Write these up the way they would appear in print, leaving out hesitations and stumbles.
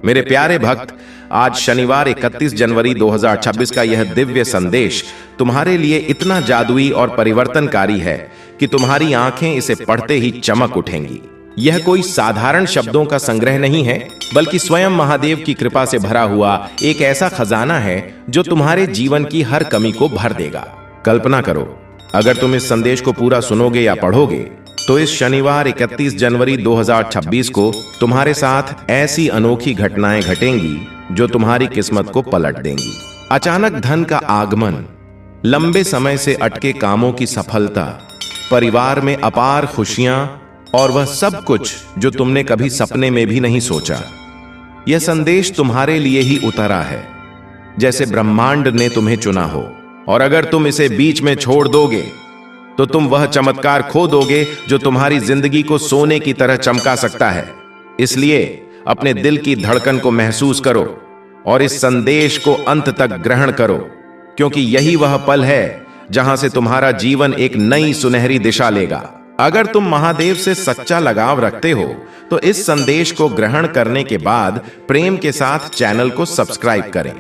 मेरे प्यारे भक्त, आज शनिवार 31 जनवरी 2026 का यह दिव्य संदेश तुम्हारे लिए इतना जादुई और परिवर्तनकारी है कि तुम्हारी आंखें इसे पढ़ते ही चमक उठेंगी। यह कोई साधारण शब्दों का संग्रह नहीं है, बल्कि स्वयं महादेव की कृपा से भरा हुआ एक ऐसा खजाना है जो तुम्हारे जीवन की हर कमी को भर देगा। कल्पना करो, अगर तुम इस संदेश को पूरा सुनोगे या पढ़ोगे तो इस शनिवार 31 जनवरी 2026 को तुम्हारे साथ ऐसी अनोखी घटनाएं घटेंगी जो तुम्हारी किस्मत को पलट देंगी। अचानक धन का आगमन, लंबे समय से अटके कामों की सफलता, परिवार में अपार खुशियां और वह सब कुछ जो तुमने कभी सपने में भी नहीं सोचा। यह संदेश तुम्हारे लिए ही उतरा है, जैसे ब्रह्मांड ने तुम्हें चुना हो। और अगर तुम इसे बीच में छोड़ दोगे तो तुम वह चमत्कार खो दोगे जो तुम्हारी जिंदगी को सोने की तरह चमका सकता है। इसलिए अपने दिल की धड़कन को महसूस करो और इस संदेश को अंत तक ग्रहण करो, क्योंकि यही वह पल है जहां से तुम्हारा जीवन एक नई सुनहरी दिशा लेगा। अगर तुम महादेव से सच्चा लगाव रखते हो तो इस संदेश को ग्रहण करने के बाद प्रेम के साथ चैनल को सब्सक्राइब करें।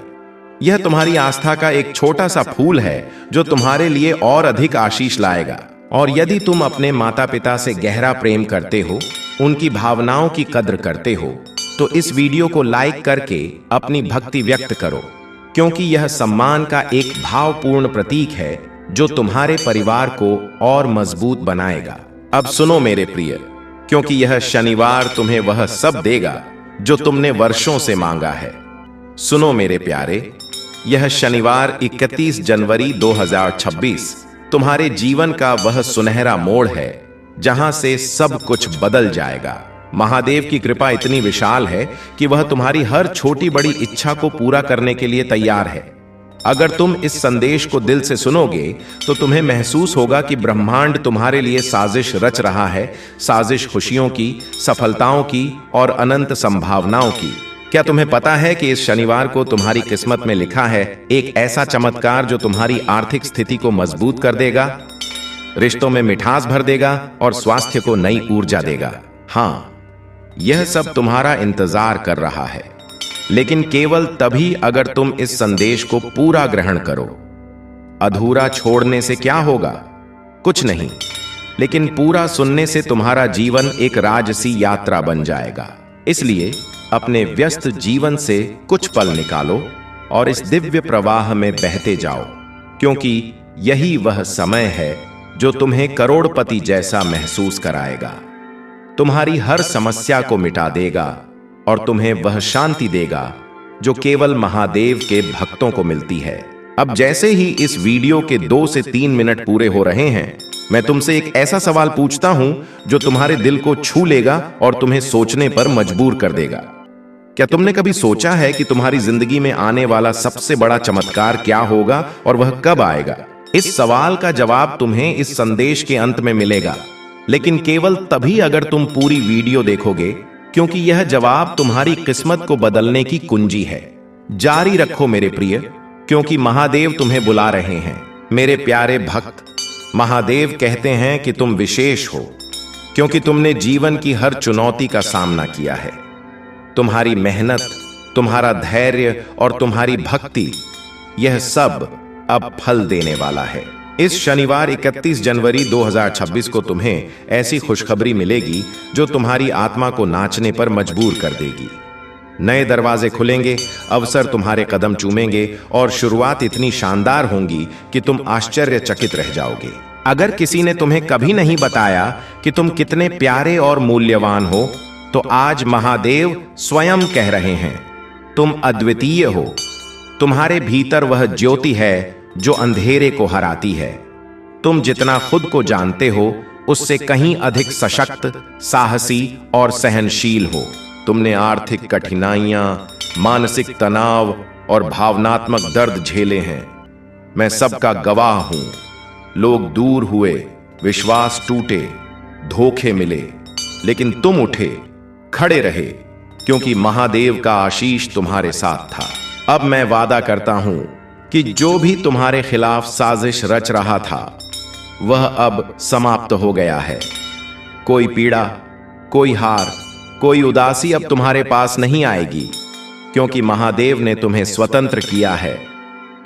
यह तुम्हारी आस्था का एक छोटा सा फूल है जो तुम्हारे लिए और अधिक आशीष लाएगा। और यदि तुम अपने माता पिता से गहरा प्रेम करते हो, उनकी भावनाओं की कद्र करते हो, तो इस वीडियो को लाइक करके अपनी भक्ति व्यक्त करो, क्योंकि यह सम्मान का एक भावपूर्ण प्रतीक है जो तुम्हारे परिवार को और मजबूत बनाएगा। अब सुनो मेरे प्रिय, क्योंकि यह शनिवार तुम्हें वह सब देगा जो तुमने वर्षों से मांगा है। सुनो मेरे प्यारे, यह शनिवार 31 जनवरी 2026 तुम्हारे जीवन का वह सुनहरा मोड़ है जहां से सब कुछ बदल जाएगा। महादेव की कृपा इतनी विशाल है कि वह तुम्हारी हर छोटी बड़ी इच्छा को पूरा करने के लिए तैयार है। अगर तुम इस संदेश को दिल से सुनोगे तो तुम्हें महसूस होगा कि ब्रह्मांड तुम्हारे लिए साजिश रच रहा है, साजिश खुशियों की, सफलताओं की और अनंत संभावनाओं की। क्या तुम्हें पता है कि इस शनिवार को तुम्हारी किस्मत में लिखा है एक ऐसा चमत्कार जो तुम्हारी आर्थिक स्थिति को मजबूत कर देगा, रिश्तों में मिठास भर देगा और स्वास्थ्य को नई ऊर्जा देगा। हाँ, यह सब तुम्हारा इंतजार कर रहा है, लेकिन केवल तभी अगर तुम इस संदेश को पूरा ग्रहण करो। अधूरा छोड़ने से क्या होगा? कुछ नहीं, लेकिन पूरा सुनने से तुम्हारा जीवन एक राजसी यात्रा बन जाएगा। इसलिए अपने व्यस्त जीवन से कुछ पल निकालो और इस दिव्य प्रवाह में बहते जाओ, क्योंकि यही वह समय है जो तुम्हें करोड़पति जैसा महसूस कराएगा, तुम्हारी हर समस्या को मिटा देगा और तुम्हें वह शांति देगा जो केवल महादेव के भक्तों को मिलती है। अब जैसे ही इस वीडियो के 2 से 3 मिनट पूरे हो रहे हैं, मैं तुमसे एक ऐसा सवाल पूछता हूं जो तुम्हारे दिल को छू लेगा और तुम्हें सोचने पर मजबूर कर देगा। क्या तुमने कभी सोचा है कि तुम्हारी जिंदगी में आने वाला सबसे बड़ा चमत्कार क्या होगा और वह कब आएगा? इस सवाल का जवाब तुम्हें इस संदेश के अंत में मिलेगा, लेकिन केवल तभी अगर तुम पूरी वीडियो देखोगे, क्योंकि यह जवाब तुम्हारी किस्मत को बदलने की कुंजी है। जारी रखो मेरे प्रिय, क्योंकि महादेव तुम्हें बुला रहे हैं। मेरे प्यारे भक्त, महादेव कहते हैं कि तुम विशेष हो, क्योंकि तुमने जीवन की हर चुनौती का सामना किया है। तुम्हारी मेहनत, तुम्हारा धैर्य और तुम्हारी भक्ति, यह सब अब फल देने वाला है। इस शनिवार 31 जनवरी 2026 को तुम्हें ऐसी खुशखबरी मिलेगी जो तुम्हारी आत्मा को नाचने पर मजबूर कर देगी। नए दरवाजे खुलेंगे, अवसर तुम्हारे कदम चूमेंगे और शुरुआत इतनी शानदार होंगी कि तुम आश्चर्यचकित रह जाओगे। अगर किसी ने तुम्हें कभी नहीं बताया कि तुम कितने प्यारे और मूल्यवान हो, तो आज महादेव स्वयं कह रहे हैं, तुम अद्वितीय हो। तुम्हारे भीतर वह ज्योति है जो अंधेरे को हराती है। तुम जितना खुद को जानते हो, उससे कहीं अधिक सशक्त, साहसी और सहनशील हो। तुमने आर्थिक कठिनाइयां, मानसिक तनाव और भावनात्मक दर्द झेले हैं। मैं सबका गवाह हूं। लोग दूर हुए, विश्वास टूटे, धोखे मिले, लेकिन तुम उठे, खड़े रहे, क्योंकि महादेव का आशीष तुम्हारे साथ था। अब मैं वादा करता हूं कि जो भी तुम्हारे खिलाफ साजिश रच रहा था, वह अब समाप्त हो गया है। कोई पीड़ा, कोई हार, कोई उदासी अब तुम्हारे पास नहीं आएगी, क्योंकि महादेव ने तुम्हें स्वतंत्र किया है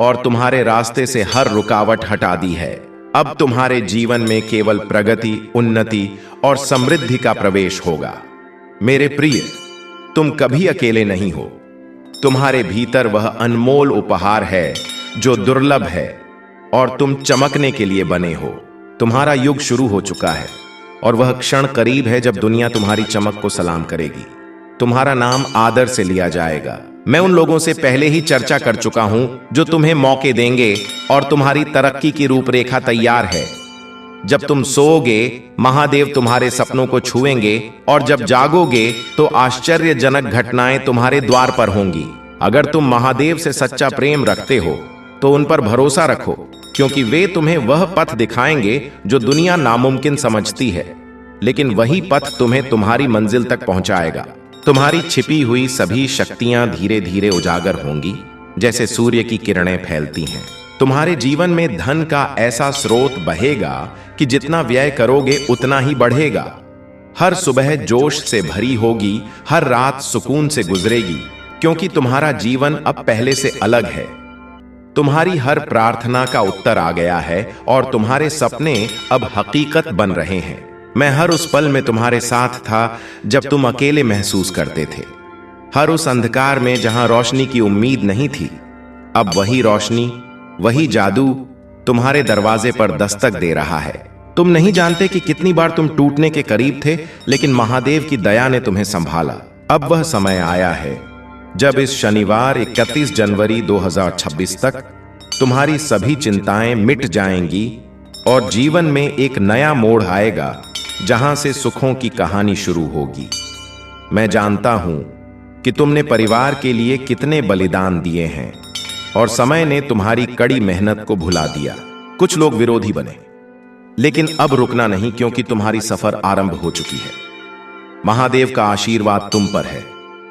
और तुम्हारे रास्ते से हर रुकावट हटा दी है। अब तुम्हारे जीवन में केवल प्रगति, उन्नति और समृद्धि का प्रवेश होगा। मेरे प्रिय, तुम कभी अकेले नहीं हो। तुम्हारे भीतर वह अनमोल उपहार है जो दुर्लभ है और तुम चमकने के लिए बने हो। तुम्हारा युग शुरू हो चुका है और वह क्षण करीब है जब दुनिया तुम्हारी चमक को सलाम करेगी। तुम्हारा नाम आदर से लिया जाएगा। मैं उन लोगों से पहले ही चर्चा कर चुका हूं जो तुम्हें मौके देंगे और तुम्हारी तरक्की की रूपरेखा तैयार है। जब तुम सोओगे, महादेव तुम्हारे सपनों को छुएंगे और जब जागोगे तो आश्चर्यजनक घटनाएं तुम्हारे द्वार पर होंगी। अगर तुम महादेव से सच्चा प्रेम रखते हो तो उन पर भरोसा रखो, क्योंकि वे तुम्हें वह पथ दिखाएंगे जो दुनिया नामुमकिन समझती है, लेकिन वही पथ तुम्हें तुम्हारी मंजिल तक पहुंचाएगा। तुम्हारी छिपी हुई सभी शक्तियां धीरे धीरे उजागर होंगी, जैसे सूर्य की किरणें फैलती हैं। तुम्हारे जीवन में धन का ऐसा स्रोत बहेगा कि जितना व्यय करोगे उतना ही बढ़ेगा। हर सुबह जोश से भरी होगी, हर रात सुकून से गुजरेगी, क्योंकि तुम्हारा जीवन अब पहले से अलग है। तुम्हारी हर प्रार्थना का उत्तर आ गया है और तुम्हारे सपने अब हकीकत बन रहे हैं। मैं हर उस पल में तुम्हारे साथ था जब तुम अकेले महसूस करते थे, हर उस अंधकार में जहां रोशनी की उम्मीद नहीं थी। अब वही रोशनी, वही जादू तुम्हारे दरवाजे पर दस्तक दे रहा है। तुम नहीं जानते कि कितनी बार तुम टूटने के करीब थे, लेकिन महादेव की दया ने तुम्हें संभाला। अब वह समय आया है जब इस शनिवार 31 जनवरी 2026 तक तुम्हारी सभी चिंताएं मिट जाएंगी और जीवन में एक नया मोड़ आएगा जहां से सुखों की कहानी शुरू होगी। मैं जानता हूं कि तुमने परिवार के लिए कितने बलिदान दिए हैं और समय ने तुम्हारी कड़ी मेहनत को भुला दिया। कुछ लोग विरोधी बने, लेकिन अब रुकना नहीं, क्योंकि तुम्हारी सफर आरंभ हो चुकी है। महादेव का आशीर्वाद तुम पर है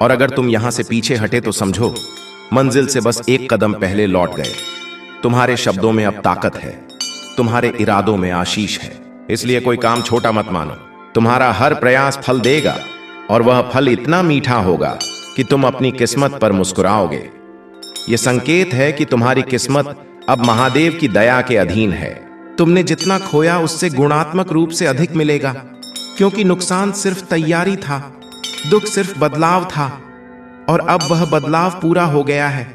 और अगर तुम यहां से पीछे हटे तो समझो मंजिल से बस एक कदम पहले लौट गए। तुम्हारे शब्दों में अब ताकत है, तुम्हारे इरादों में आशीष है, इसलिए कोई काम छोटा मत मानो। तुम्हारा हर प्रयास फल देगा और वह फल इतना मीठा होगा कि तुम अपनी किस्मत पर मुस्कुराओगे। यह संकेत है कि तुम्हारी किस्मत अब महादेव की दया के अधीन है। तुमने जितना खोया उससे गुणात्मक रूप से अधिक मिलेगा, क्योंकि नुकसान सिर्फ तैयारी था, दुख सिर्फ बदलाव था और अब वह बदलाव पूरा हो गया है।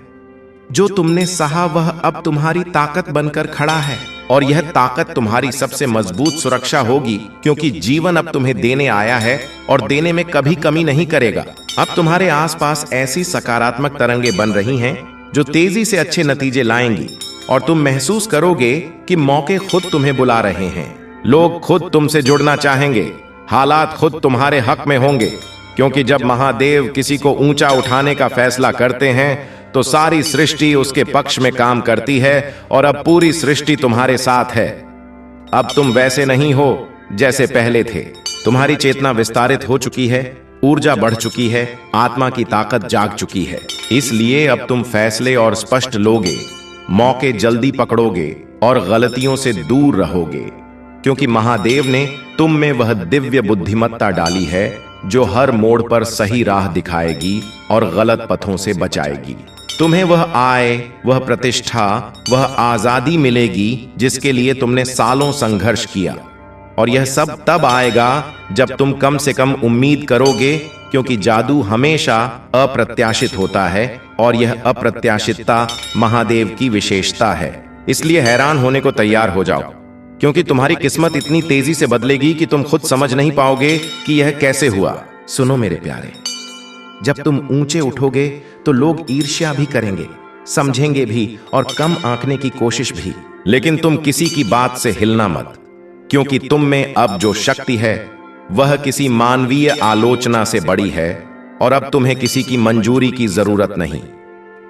जो तुमने सहा वह अब तुम्हारी ताकत बनकर खड़ा है और यह ताकत तुम्हारी सबसे मजबूत सुरक्षा होगी, क्योंकि जीवन अब तुम्हें देने आया है और देने में कभी कमी नहीं करेगा। अब तुम्हारे आसपास ऐसी सकारात्मक तरंगें बन रही हैं जो तेजी से अच्छे नतीजे लाएंगी और तुम महसूस करोगे कि मौके खुद तुम्हें बुला रहे हैं। लोग खुद तुमसे जुड़ना चाहेंगे, हालात खुद तुम्हारे हक में होंगे, क्योंकि जब महादेव किसी को ऊंचा उठाने का फैसला करते हैं तो सारी सृष्टि उसके पक्ष में काम करती है और अब पूरी सृष्टि तुम्हारे साथ है। अब तुम वैसे नहीं हो जैसे पहले थे। तुम्हारी चेतना विस्तारित हो चुकी है, ऊर्जा बढ़ चुकी है, आत्मा की ताकत जाग चुकी है। इसलिए अब तुम फैसले और स्पष्ट लोगे, मौके जल्दी पकड़ोगे और गलतियों से दूर रहोगे, क्योंकि महादेव ने तुम में वह दिव्य बुद्धिमत्ता डाली है जो हर मोड़ पर सही राह दिखाएगी और गलत पथों से बचाएगी। तुम्हें वह आय, वह प्रतिष्ठा, वह आजादी मिलेगी जिसके लिए तुमने सालों संघर्ष किया, और यह सब तब आएगा जब तुम कम से कम उम्मीद करोगे, क्योंकि जादू हमेशा अप्रत्याशित होता है और यह अप्रत्याशितता महादेव की विशेषता है। इसलिए हैरान होने को तैयार हो जाओ, क्योंकि तुम्हारी किस्मत इतनी तेजी से बदलेगी कि तुम खुद समझ नहीं पाओगे कि यह कैसे हुआ। सुनो मेरे प्यारे, जब तुम ऊंचे उठोगे तो लोग ईर्ष्या भी करेंगे, समझेंगे भी और कम आंकने की कोशिश भी, लेकिन तुम किसी की बात से हिलना मत, क्योंकि तुम में अब जो शक्ति है वह किसी मानवीय आलोचना से बड़ी है और अब तुम्हें किसी की मंजूरी की जरूरत नहीं,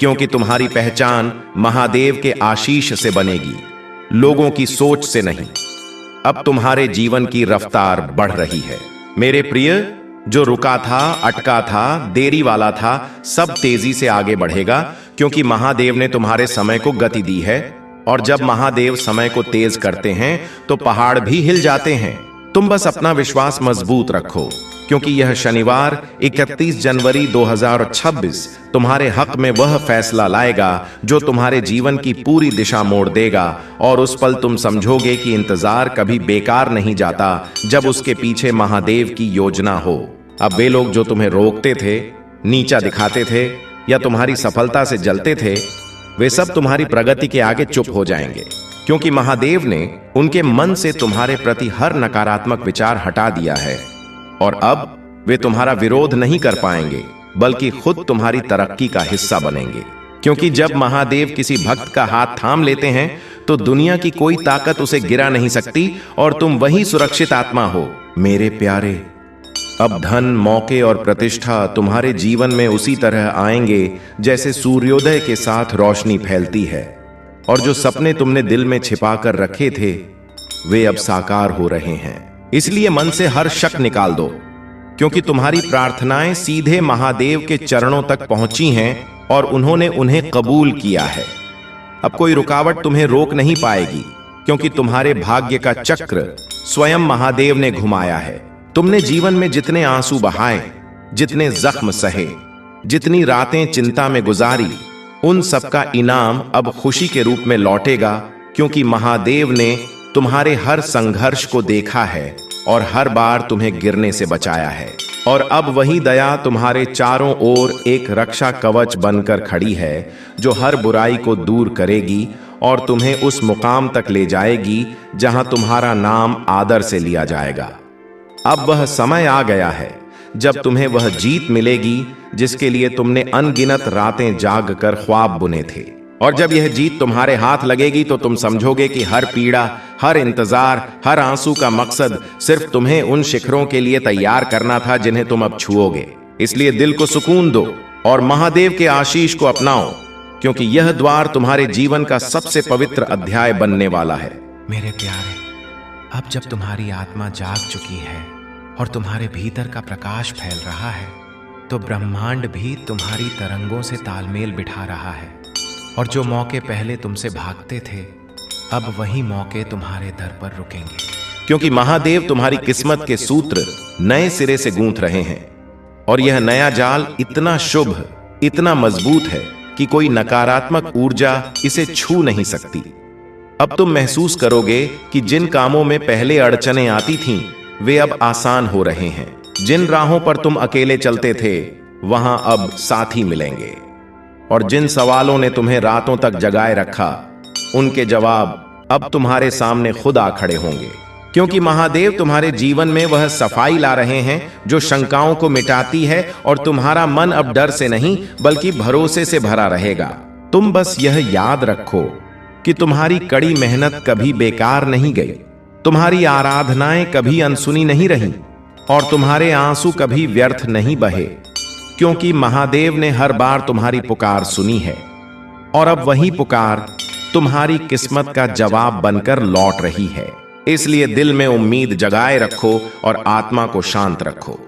क्योंकि तुम्हारी पहचान महादेव के आशीष से बनेगी, लोगों की सोच से नहीं। अब तुम्हारे जीवन की रफ्तार बढ़ रही है मेरे प्रिय। जो रुका था, अटका था, देरी वाला था, सब तेजी से आगे बढ़ेगा, क्योंकि महादेव ने तुम्हारे समय को गति दी है। और जब महादेव समय को तेज करते हैं तो पहाड़ भी हिल जाते हैं। तुम बस अपना विश्वास मजबूत रखो, क्योंकि यह शनिवार 31 जनवरी 2026 तुम्हारे हक में वह फैसला लाएगा जो तुम्हारे जीवन की पूरी दिशा मोड़ देगा, और उस पल तुम समझोगे कि इंतजार कभी बेकार नहीं जाता जब उसके पीछे महादेव की योजना हो। अब वे लोग जो तुम्हें रोकते थे, नीचा दिखाते थे या तुम्हारी सफलता से जलते थे, वे सब तुम्हारी प्रगति के आगे चुप हो जाएंगे, क्योंकि महादेव ने उनके मन से तुम्हारे प्रति हर नकारात्मक विचार हटा दिया है, और अब वे तुम्हारा विरोध नहीं कर पाएंगे बल्कि खुद तुम्हारी तरक्की का हिस्सा बनेंगे। क्योंकि जब महादेव किसी भक्त का हाथ थाम लेते हैं तो दुनिया की कोई ताकत उसे गिरा नहीं सकती, और तुम वही सुरक्षित आत्मा हो। मेरे प्यारे, अब धन, मौके और प्रतिष्ठा तुम्हारे जीवन में उसी तरह आएंगे जैसे सूर्योदय के साथ रोशनी फैलती है, और जो सपने तुमने दिल में छिपा कर रखे थे वे अब साकार हो रहे हैं। इसलिए मन से हर शक निकाल दो, क्योंकि तुम्हारी प्रार्थनाएं सीधे महादेव के चरणों तक पहुंची हैं और उन्होंने उन्हें कबूल किया है। अब कोई रुकावट तुम्हें रोक नहीं पाएगी, क्योंकि तुम्हारे भाग्य का चक्र स्वयं महादेव ने घुमाया है। तुमने जीवन में जितने आंसू बहाए, जितने जख्म सहे, जितनी रातें चिंता में गुजारी, उन सबका इनाम अब खुशी के रूप में लौटेगा, क्योंकि महादेव ने तुम्हारे हर संघर्ष को देखा है और हर बार तुम्हें गिरने से बचाया है। और अब वही दया तुम्हारे चारों ओर एक रक्षा कवच बनकर खड़ी है, जो हर बुराई को दूर करेगी और तुम्हें उस मुकाम तक ले जाएगी जहां तुम्हारा नाम आदर से लिया जाएगा। अब वह समय आ गया है जब तुम्हें वह जीत मिलेगी जिसके लिए तुमने अनगिनत रातें जाग कर ख्वाब बुने थे। और जब यह जीत तुम्हारे हाथ लगेगी तो तुम समझोगे कि हर पीड़ा, हर इंतजार, हर आंसू का मकसद सिर्फ तुम्हें उन शिखरों के लिए तैयार करना था जिन्हें तुम अब छुओगे। इसलिए दिल को सुकून दो और महादेव के आशीष को अपनाओ, क्योंकि यह द्वार तुम्हारे जीवन का सबसे पवित्र अध्याय बनने वाला है। मेरे प्यारे, अब जब तुम्हारी आत्मा जाग चुकी है और तुम्हारे भीतर का प्रकाश फैल रहा है, तो ब्रह्मांड भी तुम्हारी तरंगों से तालमेल बिठा रहा है, और जो मौके पहले तुमसे भागते थे, अब वही मौके तुम्हारे दर पर रुकेंगे। क्योंकि महादेव तुम्हारी किस्मत के सूत्र नए सिरे से गूंथ रहे हैं, और यह नया जाल इतना शुभ, इतना मजबूत है कि कोई नकारात्मक ऊर्जा इसे छू नहीं सकती। अब तुम महसूस करोगे कि जिन कामों में पहले अड़चनें आती थीं, वे अब आसान हो रहे हैं। जिन राहों पर तुम अकेले चलते थे, वहां अब साथी मिलेंगे, और जिन सवालों ने तुम्हें रातों तक जगाए रखा, उनके जवाब अब तुम्हारे सामने खुद आ खड़े होंगे। क्योंकि महादेव तुम्हारे जीवन में वह सफाई ला रहे हैं जो शंकाओं को मिटाती है, और तुम्हारा मन अब डर से नहीं बल्कि भरोसे से भरा रहेगा। तुम बस यह याद रखो कि तुम्हारी कड़ी मेहनत कभी बेकार नहीं गई, तुम्हारी आराधनाएं कभी अनसुनी नहीं रहीं, और तुम्हारे आंसू कभी व्यर्थ नहीं बहे, क्योंकि महादेव ने हर बार तुम्हारी पुकार सुनी है, और अब वही पुकार तुम्हारी किस्मत का जवाब बनकर लौट रही है। इसलिए दिल में उम्मीद जगाए रखो और आत्मा को शांत रखो,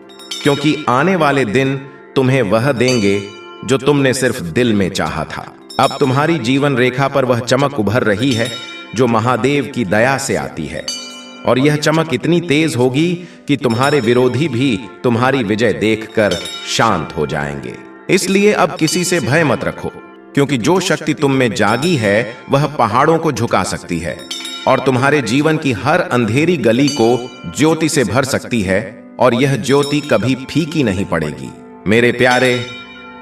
क्योंकि आने वाले दिन तुम्हें वह देंगे जो तुमने सिर्फ दिल में चाहा था। अब तुम्हारी जीवन रेखा पर वह चमक उभर रही है जो महादेव की दया से आती है, और यह चमक इतनी तेज होगी कि तुम्हारे विरोधी भी तुम्हारी विजय देखकर शांत हो जाएंगे। इसलिए अब किसी से भय मत रखो, क्योंकि जो शक्ति तुम में जागी है वह पहाड़ों को झुका सकती है, और तुम्हारे जीवन की हर अंधेरी गली को ज्योति से भर सकती है, और यह ज्योति कभी फीकी नहीं पड़ेगी। मेरे प्यारे,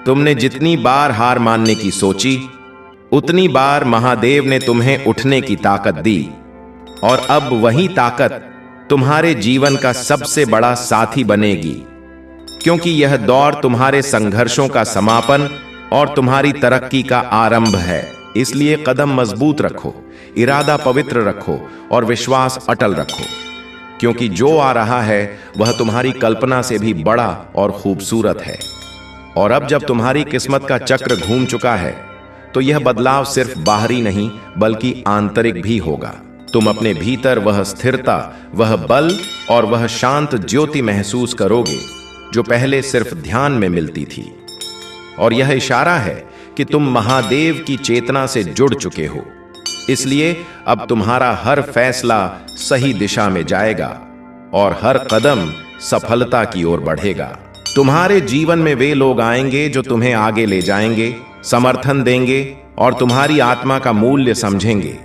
तुमने जितनी बार हार मानने की सोची, उतनी बार महादेव ने तुम्हें उठने की ताकत दी, और अब वही ताकत तुम्हारे जीवन का सबसे बड़ा साथी बनेगी, क्योंकि यह दौर तुम्हारे संघर्षों का समापन और तुम्हारी तरक्की का आरंभ है। इसलिए कदम मजबूत रखो, इरादा पवित्र रखो और विश्वास अटल रखो, क्योंकि जो आ रहा है वह तुम्हारी कल्पना से भी बड़ा और खूबसूरत है। और अब जब तुम्हारी किस्मत का चक्र घूम चुका है, तो यह बदलाव सिर्फ बाहरी नहीं बल्कि आंतरिक भी होगा। तुम अपने भीतर वह स्थिरता, वह बल और वह शांत ज्योति महसूस करोगे जो पहले सिर्फ ध्यान में मिलती थी। और यह इशारा है कि तुम महादेव की चेतना से जुड़ चुके हो। इसलिए अब तुम्हारा हर फैसला सही दिशा में जाएगा, और हर कदम सफलता की ओर बढ़ेगा। तुम्हारे जीवन में वे लोग आएंगे जो तुम्हें आगे ले जाएंगे, समर्थन देंगे और तुम्हारी आत्मा का मूल्य समझेंगे,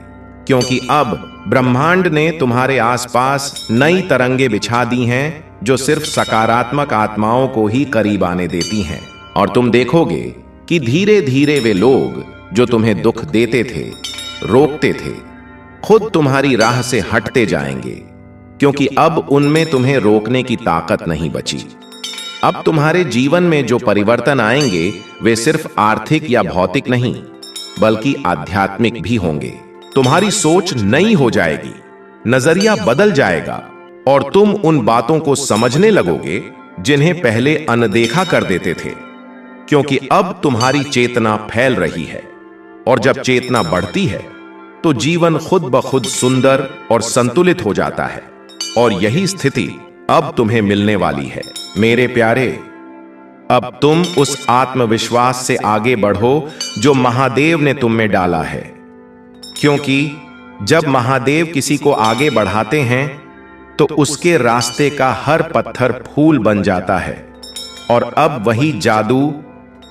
क्योंकि अब ब्रह्मांड ने तुम्हारे आसपास नई तरंगे बिछा दी हैं जो सिर्फ सकारात्मक आत्माओं को ही करीब आने देती हैं। और तुम देखोगे कि धीरे धीरे वे लोग जो तुम्हें दुख देते थे, रोकते थे, खुद तुम्हारी राह से हटते जाएंगे, क्योंकि अब उनमें तुम्हें रोकने की ताकत नहीं बची। अब तुम्हारे जीवन में जो परिवर्तन आएंगे वे सिर्फ आर्थिक या भौतिक नहीं, बल्कि आध्यात्मिक भी होंगे। तुम्हारी सोच नई हो जाएगी, नजरिया बदल जाएगा और तुम उन बातों को समझने लगोगे जिन्हें पहले अनदेखा कर देते थे, क्योंकि अब तुम्हारी चेतना फैल रही है। और जब चेतना बढ़ती है तो जीवन खुद ब खुद सुंदर और संतुलित हो जाता है। और यही स्थिति अब तुम्हें मिलने वाली है। मेरे प्यारे, अब तुम उस आत्मविश्वास से आगे बढ़ो जो महादेव ने तुम में डाला है, क्योंकि जब महादेव किसी को आगे बढ़ाते हैं तो उसके रास्ते का हर पत्थर फूल बन जाता है। और अब वही जादू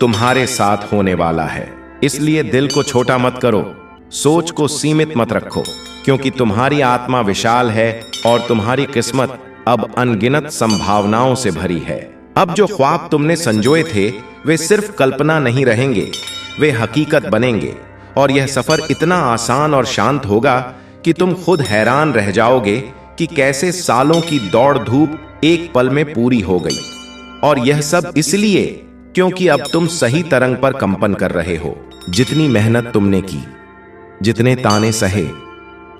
तुम्हारे साथ होने वाला है। इसलिए दिल को छोटा मत करो, सोच को सीमित मत रखो, क्योंकि तुम्हारी आत्मा विशाल है और तुम्हारी किस्मत अब अनगिनत संभावनाओं से भरी है। अब जो ख्वाब तुमने संजोए थे वे सिर्फ कल्पना नहीं रहेंगे, वे हकीकत बनेंगे। और यह सफर इतना आसान और शांत होगा कि तुम खुद हैरान रह जाओगे कि कैसे सालों की दौड़ धूप एक पल में पूरी हो गई। और यह सब इसलिए क्योंकि अब तुम सही तरंग पर कंपन कर रहे हो। जितनी मेहनत तुमने की, जितने ताने सहे,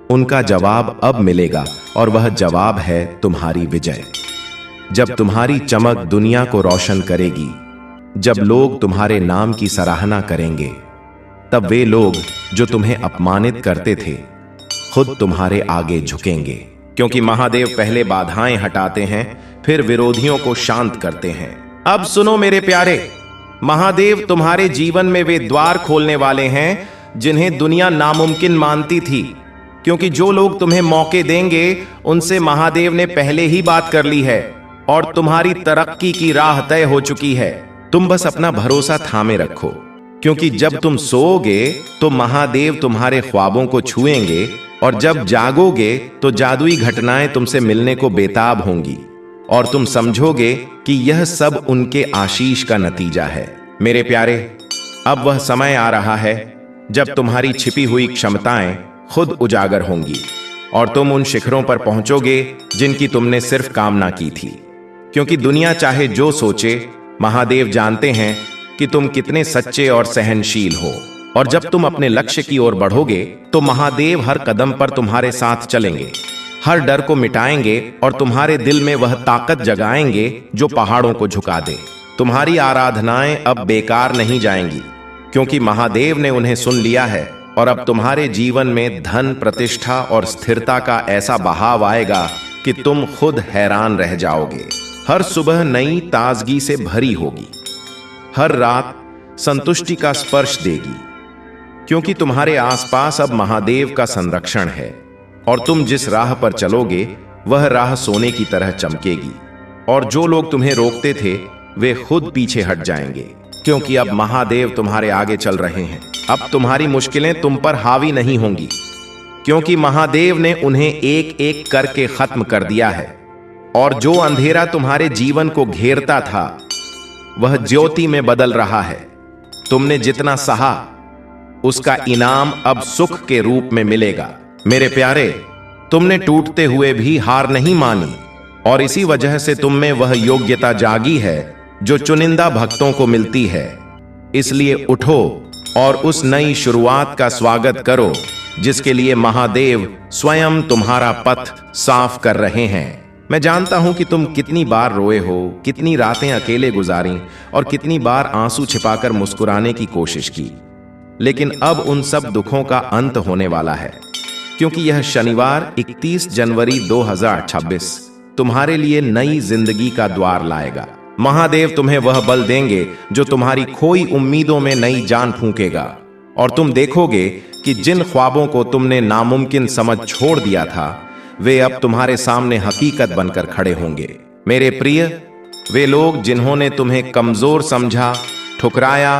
उनका जवाब अब मिलेगा, और वह जवाब है तुम्हारी विजय। जब तुम्हारी चमक दुनिया को रोशन करेगी, जब लोग तुम्हारे नाम की सराहना करेंगे, तब वे लोग जो तुम्हें अपमानित करते थे खुद तुम्हारे आगे झुकेंगे, क्योंकि महादेव पहले बाधाएं हटाते हैं, फिर विरोधियों को शांत करते हैं। अब सुनो मेरे प्यारे, महादेव तुम्हारे जीवन में वे द्वार खोलने वाले हैं जिन्हें दुनिया नामुमकिन मानती थी, क्योंकि जो लोग तुम्हें मौके देंगे उनसे महादेव ने पहले ही बात कर ली है और तुम्हारी तरक्की की राह तय हो चुकी है। तुम बस अपना भरोसा थामे रखो, क्योंकि जब तुम सोओगे तो महादेव तुम्हारे ख्वाबों को छुएंगे, और जब जागोगे तो जादुई घटनाएं तुमसे मिलने को बेताब होंगी और तुम समझोगे कि यह सब उनके आशीष का नतीजा है। मेरे प्यारे, अब वह समय आ रहा है जब तुम्हारी छिपी हुई क्षमताएं खुद उजागर होंगी और तुम उन शिखरों पर पहुंचोगे जिनकी तुमने सिर्फ कामना की थी। क्योंकि दुनिया चाहे जो सोचे, महादेव जानते हैं कि तुम कितने सच्चे और सहनशील हो। और जब तुम अपने लक्ष्य की ओर बढ़ोगे तो महादेव हर कदम पर तुम्हारे साथ चलेंगे, हर डर को मिटाएंगे और तुम्हारे दिल में वह ताकत जगाएंगे जो पहाड़ों को झुका दे। तुम्हारी आराधनाएं अब बेकार नहीं जाएंगी, क्योंकि महादेव ने उन्हें सुन लिया है। और अब तुम्हारे जीवन में धन, प्रतिष्ठा और स्थिरता का ऐसा बहाव आएगा कि तुम खुद हैरान रह जाओगे। हर सुबह नई ताजगी से भरी होगी, हर रात संतुष्टि का स्पर्श देगी, क्योंकि तुम्हारे आसपास अब महादेव का संरक्षण है। और तुम जिस राह पर चलोगे वह राह सोने की तरह चमकेगी, और जो लोग तुम्हें रोकते थे वे खुद पीछे हट जाएंगे, क्योंकि अब महादेव तुम्हारे आगे चल रहे हैं। अब तुम्हारी मुश्किलें तुम पर हावी नहीं होंगी, क्योंकि महादेव ने उन्हें एक एक करके खत्म कर दिया है। और जो अंधेरा तुम्हारे जीवन को घेरता था वह ज्योति में बदल रहा है। तुमने जितना सहा उसका इनाम अब सुख के रूप में मिलेगा। मेरे प्यारे, तुमने टूटते हुए भी हार नहीं मानी, और इसी वजह से तुम में वह योग्यता जागी है जो चुनिंदा भक्तों को मिलती है। इसलिए उठो और उस नई शुरुआत का स्वागत करो जिसके लिए महादेव स्वयं तुम्हारा पथ साफ कर रहे हैं। मैं जानता हूं कि तुम कितनी बार रोए हो, कितनी रातें अकेले गुजारी और कितनी बार आंसू छिपाकर मुस्कुराने की कोशिश की, लेकिन अब उन सब दुखों का अंत होने वाला है, क्योंकि यह शनिवार 31 जनवरी 2026 तुम्हारे लिए नई जिंदगी का द्वार लाएगा। महादेव तुम्हें वह बल देंगे जो तुम्हारी खोई उम्मीदों में नई जान फूंकेगा, और तुम देखोगे कि जिन ख्वाबों को तुमने नामुमकिन समझ छोड़ दिया था वे अब तुम्हारे सामने हकीकत बनकर खड़े होंगे। मेरे प्रिय, वे लोग जिन्होंने तुम्हें कमजोर समझा, ठुकराया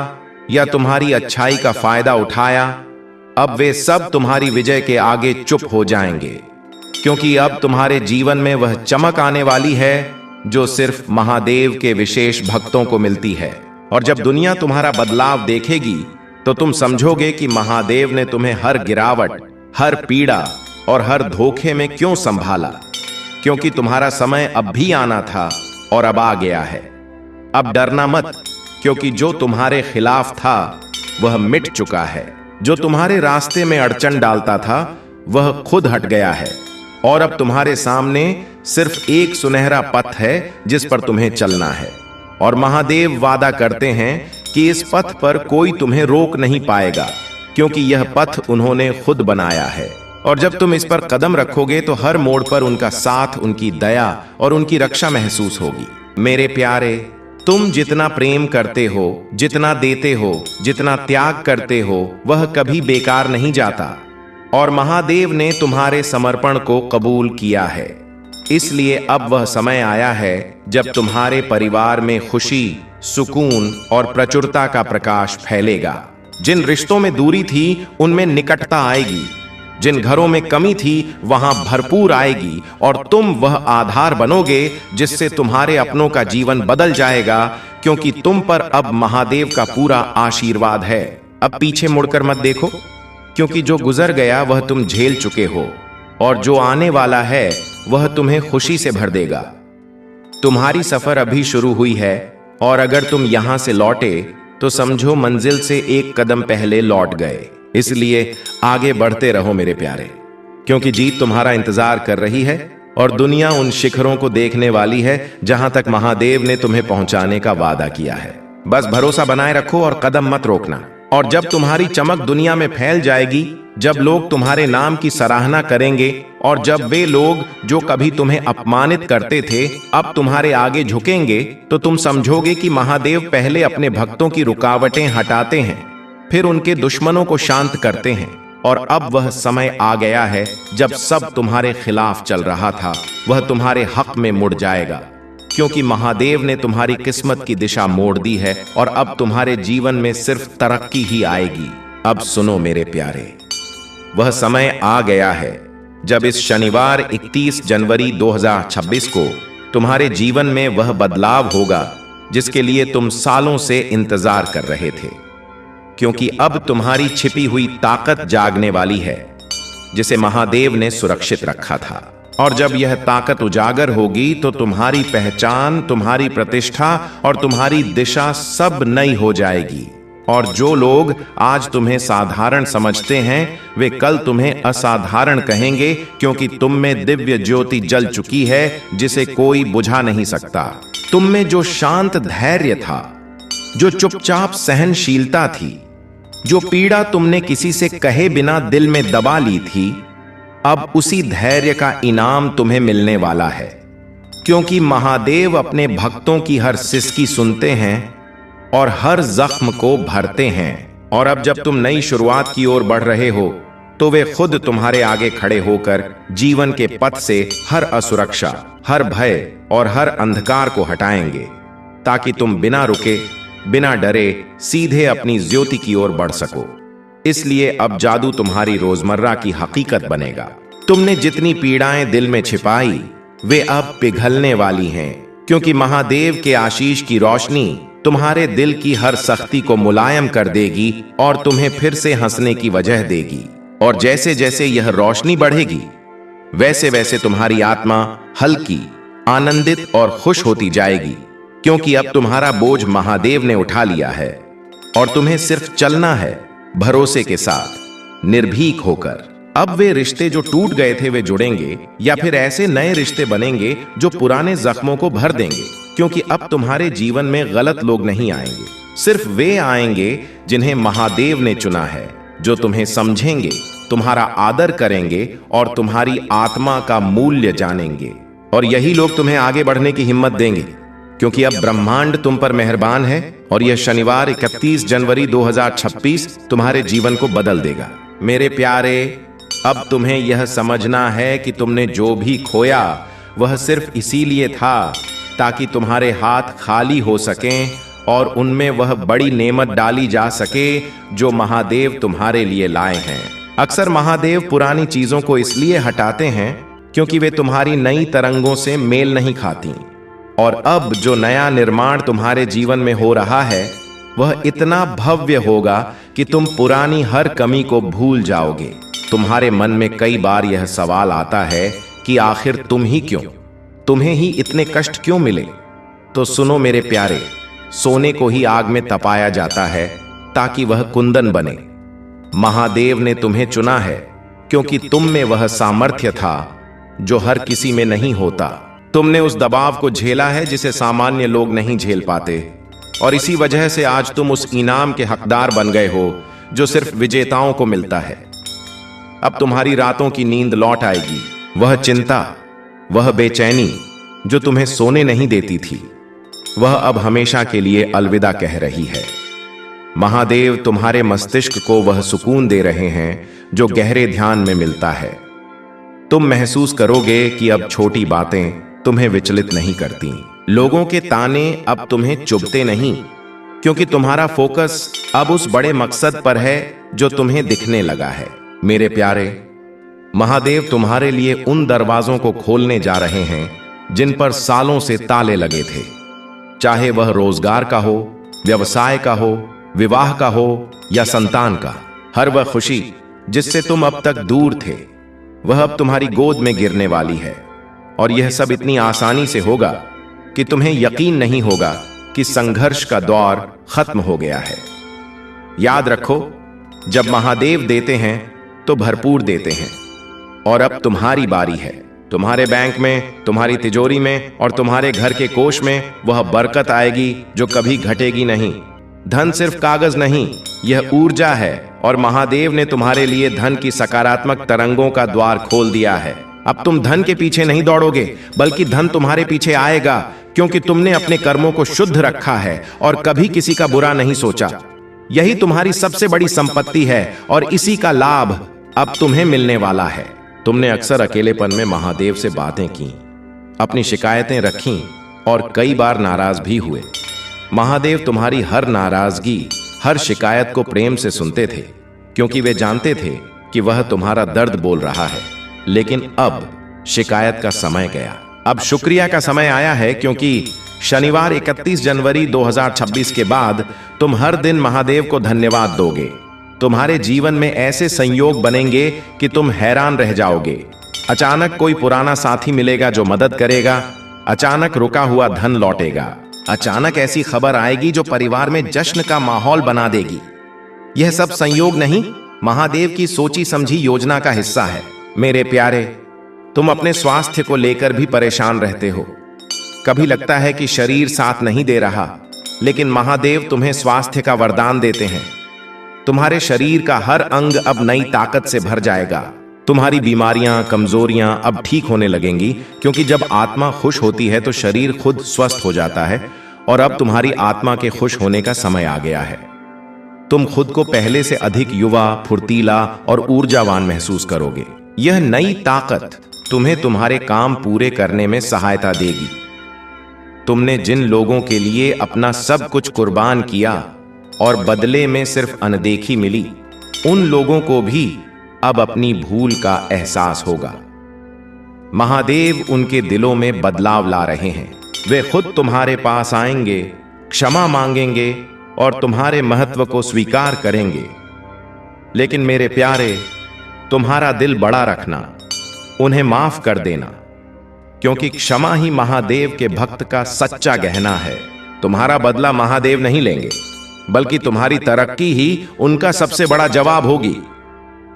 या तुम्हारी अच्छाई का फायदा उठाया, अब वे सब तुम्हारी विजय के आगे चुप हो जाएंगे, क्योंकि अब तुम्हारे जीवन में वह चमक आने वाली है जो सिर्फ महादेव के विशेष भक्तों को मिलती है। और जब दुनिया तुम्हारा बदलाव देखेगी तो तुम समझोगे कि महादेव ने तुम्हें हर गिरावट, हर पीड़ा और हर धोखे में क्यों संभाला, क्योंकि तुम्हारा समय अब भी आना था और अब आ गया है। अब डरना मत, क्योंकि जो तुम्हारे खिलाफ था वह मिट चुका है। जो तुम्हारे रास्ते में अड़चन डालता था वह खुद हट गया है और अब तुम्हारे सामने सिर्फ एक सुनहरा पथ है जिस पर तुम्हें चलना है। और महादेव वादा करते हैं कि इस पथ पर कोई तुम्हें रोक नहीं पाएगा, क्योंकि यह पथ उन्होंने खुद बनाया है। और जब तुम इस पर कदम रखोगे तो हर मोड़ पर उनका साथ, उनकी दया और उनकी रक्षा महसूस होगी। मेरे प्यारे, तुम जितना प्रेम करते हो, जितना देते हो, जितना त्याग करते हो, वह कभी बेकार नहीं जाता और महादेव ने तुम्हारे समर्पण को कबूल किया है। इसलिए अब वह समय आया है जब तुम्हारे परिवार में खुशी, सुकून और प्रचुरता का प्रकाश फैलेगा। जिन रिश्तों में दूरी थी उनमें निकटता आएगी, जिन घरों में कमी थी वहां भरपूर आएगी और तुम वह आधार बनोगे जिससे तुम्हारे अपनों का जीवन बदल जाएगा, क्योंकि तुम पर अब महादेव का पूरा आशीर्वाद है। अब पीछे मुड़कर मत देखो, क्योंकि जो गुजर गया वह तुम झेल चुके हो और जो आने वाला है वह तुम्हें खुशी से भर देगा। तुम्हारी सफर अभी शुरू हुई है और अगर तुम यहां से लौटे तो समझो मंजिल से एक कदम पहले लौट गए। इसलिए आगे बढ़ते रहो मेरे प्यारे, क्योंकि जीत तुम्हारा इंतजार कर रही है और दुनिया उन शिखरों को देखने वाली है जहां तक महादेव ने तुम्हें पहुंचाने का वादा किया है। बस भरोसा बनाए रखो और कदम मत रोकना। और जब तुम्हारी चमक दुनिया में फैल जाएगी, जब लोग तुम्हारे नाम की सराहना करेंगे और जब वे लोग जो कभी तुम्हें अपमानित करते थे अब तुम्हारे आगे झुकेंगे, तो तुम समझोगे कि महादेव पहले अपने भक्तों की रुकावटें हटाते हैं, फिर उनके दुश्मनों को शांत करते हैं। और अब वह समय आ गया है जब सब तुम्हारे खिलाफ चल रहा था वह तुम्हारे हक में मुड़ जाएगा, क्योंकि महादेव ने तुम्हारी किस्मत की दिशा मोड़ दी है और अब तुम्हारे जीवन में सिर्फ तरक्की ही आएगी। अब सुनो मेरे प्यारे, वह समय आ गया है जब इस शनिवार 31 जनवरी 2026 को तुम्हारे जीवन में वह बदलाव होगा जिसके लिए तुम सालों से इंतजार कर रहे थे, क्योंकि अब तुम्हारी छिपी हुई ताकत जागने वाली है जिसे महादेव ने सुरक्षित रखा था। और जब यह ताकत उजागर होगी तो तुम्हारी पहचान, तुम्हारी प्रतिष्ठा और तुम्हारी दिशा सब नई हो जाएगी। और जो लोग आज तुम्हें साधारण समझते हैं वे कल तुम्हें असाधारण कहेंगे, क्योंकि तुम में दिव्य ज्योति जल चुकी है जिसे कोई बुझा नहीं सकता। तुम में जो शांत धैर्य था, जो चुपचाप सहनशीलता थी, जो पीड़ा तुमने किसी से कहे बिना दिल में दबा ली थी, अब उसी धैर्य का इनाम तुम्हें मिलने वाला है, क्योंकि महादेव अपने भक्तों की हर सिसकी सुनते हैं और हर जख्म को भरते हैं। और अब जब तुम नई शुरुआत की ओर बढ़ रहे हो तो वे खुद तुम्हारे आगे खड़े होकर जीवन के पथ से हर असुरक्षा, हर भय और हर अंधकार को हटाएंगे, ताकि तुम बिना रुके, बिना डरे सीधे अपनी ज्योति की ओर बढ़ सको। इसलिए अब जादू तुम्हारी रोजमर्रा की हकीकत बनेगा। तुमने जितनी पीड़ाएं दिल में छिपाई वे अब पिघलने वाली हैं, क्योंकि महादेव के आशीष की रोशनी तुम्हारे दिल की हर सख्ती को मुलायम कर देगी और तुम्हें फिर से हंसने की वजह देगी। और जैसे जैसे यह रोशनी बढ़ेगी वैसे वैसे तुम्हारी आत्मा हल्की, आनंदित और खुश होती जाएगी, क्योंकि अब तुम्हारा बोझ महादेव ने उठा लिया है और तुम्हें सिर्फ चलना है भरोसे के साथ, निर्भीक होकर। अब वे रिश्ते जो टूट गए थे वे जुड़ेंगे, या फिर ऐसे नए रिश्ते बनेंगे जो पुराने जख्मों को भर देंगे, क्योंकि अब तुम्हारे जीवन में गलत लोग नहीं आएंगे। सिर्फ वे आएंगे जिन्हें महादेव ने चुना है, जो तुम्हें समझेंगे, तुम्हारा आदर करेंगे और तुम्हारी आत्मा का मूल्य जानेंगे। और यही लोग तुम्हें आगे बढ़ने की हिम्मत देंगे, क्योंकि अब ब्रह्मांड तुम पर मेहरबान है और यह शनिवार 31 जनवरी 2026 तुम्हारे जीवन को बदल देगा। मेरे प्यारे, अब तुम्हें यह समझना है कि तुमने जो भी खोया वह सिर्फ इसीलिए था ताकि तुम्हारे हाथ खाली हो सकें और उनमें वह बड़ी नेमत डाली जा सके जो महादेव तुम्हारे लिए लाए हैं। अक्सर महादेव पुरानी चीजों को इसलिए हटाते हैं क्योंकि वे तुम्हारी नई तरंगों से मेल नहीं खाती, और अब जो नया निर्माण तुम्हारे जीवन में हो रहा है वह इतना भव्य होगा कि तुम पुरानी हर कमी को भूल जाओगे। तुम्हारे मन में कई बार यह सवाल आता है कि आखिर तुम ही क्यों, तुम्हें ही इतने कष्ट क्यों मिले? तो सुनो मेरे प्यारे, सोने को ही आग में तपाया जाता है ताकि वह कुंदन बने। महादेव ने तुम्हें चुना है क्योंकि तुम में वह सामर्थ्य था जो हर किसी में नहीं होता। तुमने उस दबाव को झेला है जिसे सामान्य लोग नहीं झेल पाते, और इसी वजह से आज तुम उस इनाम के हकदार बन गए हो जो सिर्फ विजेताओं को मिलता है। अब तुम्हारी रातों की नींद लौट आएगी। वह चिंता, वह बेचैनी जो तुम्हें सोने नहीं देती थी, वह अब हमेशा के लिए अलविदा कह रही है। महादेव तुम्हारे मस्तिष्क को वह सुकून दे रहे हैं जो गहरे ध्यान में मिलता है। तुम महसूस करोगे कि अब छोटी बातें तुम्हें विचलित नहीं करती। लोगों के ताने अब तुम्हें चुभते नहीं, क्योंकि तुम्हारा फोकस अब उस बड़े मकसद पर है जो तुम्हें दिखने लगा है। मेरे प्यारे, महादेव तुम्हारे लिए उन दरवाजों को खोलने जा रहे हैं जिन पर सालों से ताले लगे थे। चाहे वह रोजगार का हो, व्यवसाय का हो, विवाह का हो या संतान का, हर वह खुशी जिससे तुम अब तक दूर थे वह अब तुम्हारी गोद में गिरने वाली है। और यह सब इतनी आसानी से होगा कि तुम्हें यकीन नहीं होगा कि संघर्ष का दौर खत्म हो गया है। याद रखो, जब महादेव देते हैं तो भरपूर देते हैं, और अब तुम्हारी बारी है। तुम्हारे बैंक में, तुम्हारी तिजोरी में और तुम्हारे घर के कोष में वह बरकत आएगी जो कभी घटेगी नहीं। धन सिर्फ कागज नहीं, यह ऊर्जा है, और महादेव ने तुम्हारे लिए धन की सकारात्मक तरंगों का द्वार खोल दिया है। अब तुम धन के पीछे नहीं दौड़ोगे, बल्कि धन तुम्हारे पीछे आएगा, क्योंकि तुमने अपने कर्मों को शुद्ध रखा है और कभी किसी का बुरा नहीं सोचा। यही तुम्हारी सबसे बड़ी संपत्ति है और इसी का लाभ अब तुम्हें मिलने वाला है। तुमने अक्सर अकेलेपन में महादेव से बातें की, अपनी शिकायतें रखीं और कई बार नाराज भी हुए। महादेव तुम्हारी हर नाराजगी, हर शिकायत को प्रेम से सुनते थे, क्योंकि वे जानते थे कि वह तुम्हारा दर्द बोल रहा है। लेकिन अब शिकायत का समय गया, अब शुक्रिया का समय आया है, क्योंकि शनिवार 31 जनवरी 2026 के बाद तुम हर दिन महादेव को धन्यवाद दोगे। तुम्हारे जीवन में ऐसे संयोग बनेंगे कि तुम हैरान रह जाओगे। अचानक कोई पुराना साथी मिलेगा जो मदद करेगा, अचानक रुका हुआ धन लौटेगा, अचानक ऐसी खबर आएगी जो परिवार में जश्न का माहौल बना देगी। यह सब संयोग नहीं, महादेव की सोची समझी योजना का हिस्सा है। मेरे प्यारे, तुम अपने स्वास्थ्य को लेकर भी परेशान रहते हो। कभी लगता है कि शरीर साथ नहीं दे रहा, लेकिन महादेव तुम्हें स्वास्थ्य का वरदान देते हैं। तुम्हारे शरीर का हर अंग अब नई ताकत से भर जाएगा। तुम्हारी बीमारियां, कमजोरियां अब ठीक होने लगेंगी, क्योंकि जब आत्मा खुश होती है तो शरीर खुद स्वस्थ हो जाता है, और अब तुम्हारी आत्मा के खुश होने का समय आ गया है। तुम खुद को पहले से अधिक युवा, फुर्तीला और ऊर्जावान महसूस करोगे। यह नई ताकत तुम्हें तुम्हारे काम पूरे करने में सहायता देगी। तुमने जिन लोगों के लिए अपना सब कुछ कुर्बान किया और बदले में सिर्फ अनदेखी मिली, उन लोगों को भी अब अपनी भूल का एहसास होगा। महादेव उनके दिलों में बदलाव ला रहे हैं। वे खुद तुम्हारे पास आएंगे, क्षमा मांगेंगे और तुम्हारे महत्व को स्वीकार करेंगे। लेकिन मेरे प्यारे, तुम्हारा दिल बड़ा रखना, उन्हें माफ कर देना, क्योंकि क्षमा ही महादेव के भक्त का सच्चा गहना है। तुम्हारा बदला महादेव नहीं लेंगे, बल्कि तुम्हारी तरक्की ही उनका सबसे बड़ा जवाब होगी।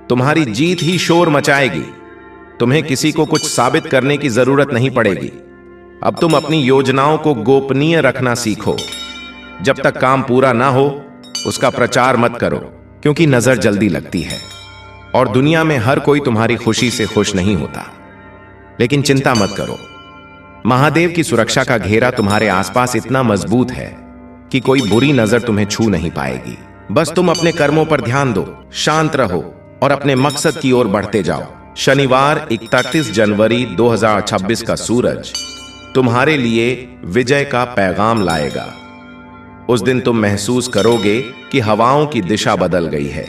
तुम्हारी जीत ही शोर मचाएगी। तुम्हें किसी को कुछ साबित करने की जरूरत नहीं पड़ेगी। अब तुम अपनी योजनाओं को गोपनीय रखना सीखो। जब तक काम पूरा ना हो उसका प्रचार मत करो, क्योंकि नजर जल्दी लगती है और दुनिया में हर कोई तुम्हारी खुशी से खुश नहीं होता। लेकिन चिंता मत करो, महादेव की सुरक्षा का घेरा तुम्हारे आसपास इतना मजबूत है कि कोई बुरी नजर तुम्हें छू नहीं पाएगी। बस तुम अपने कर्मों पर ध्यान दो, शांत रहो और अपने मकसद की ओर बढ़ते जाओ। शनिवार 31 जनवरी 2026 का सूरज तुम्हारे लिए विजय का पैगाम लाएगा। उस दिन तुम महसूस करोगे कि हवाओं की दिशा बदल गई है,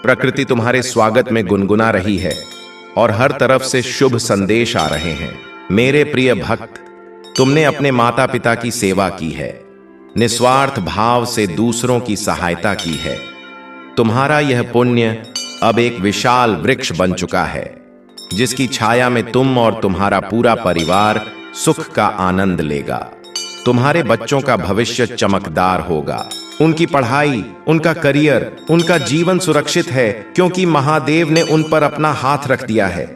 प्रकृति तुम्हारे स्वागत में गुनगुना रही है और हर तरफ से शुभ संदेश आ रहे हैं। मेरे प्रिय भक्त, तुमने अपने माता पिता की सेवा की है, निस्वार्थ भाव से दूसरों की सहायता की है। तुम्हारा यह पुण्य अब एक विशाल वृक्ष बन चुका है, जिसकी छाया में तुम और तुम्हारा पूरा परिवार सुख का आनंद लेगा। तुम्हारे बच्चों का भविष्य चमकदार होगा। उनकी पढ़ाई, उनका करियर, उनका जीवन सुरक्षित है, क्योंकि महादेव ने उन पर अपना हाथ रख दिया है।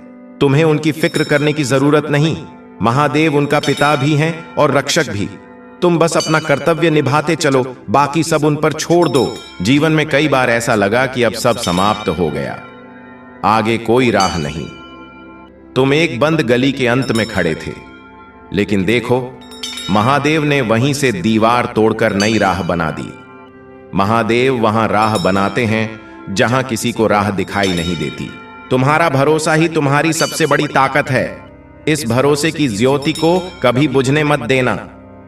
तुम्हें उनकी फिक्र करने की जरूरत नहीं। महादेव उनका पिता भी हैं और रक्षक भी। तुम बस अपना कर्तव्य निभाते चलो, बाकी सब उन पर छोड़ दो। जीवन में कई बार ऐसा लगा कि अब सब समाप्त हो गया, आगे कोई राह नहीं। तुम एक बंद गली के अंत में खड़े थे, लेकिन देखो, महादेव ने वहीं से दीवार तोड़कर नई राह बना दी। महादेव वहां राह बनाते हैं जहां किसी को राह दिखाई नहीं देती। तुम्हारा भरोसा ही तुम्हारी सबसे बड़ी ताकत है। इस भरोसे की ज्योति को कभी बुझने मत देना।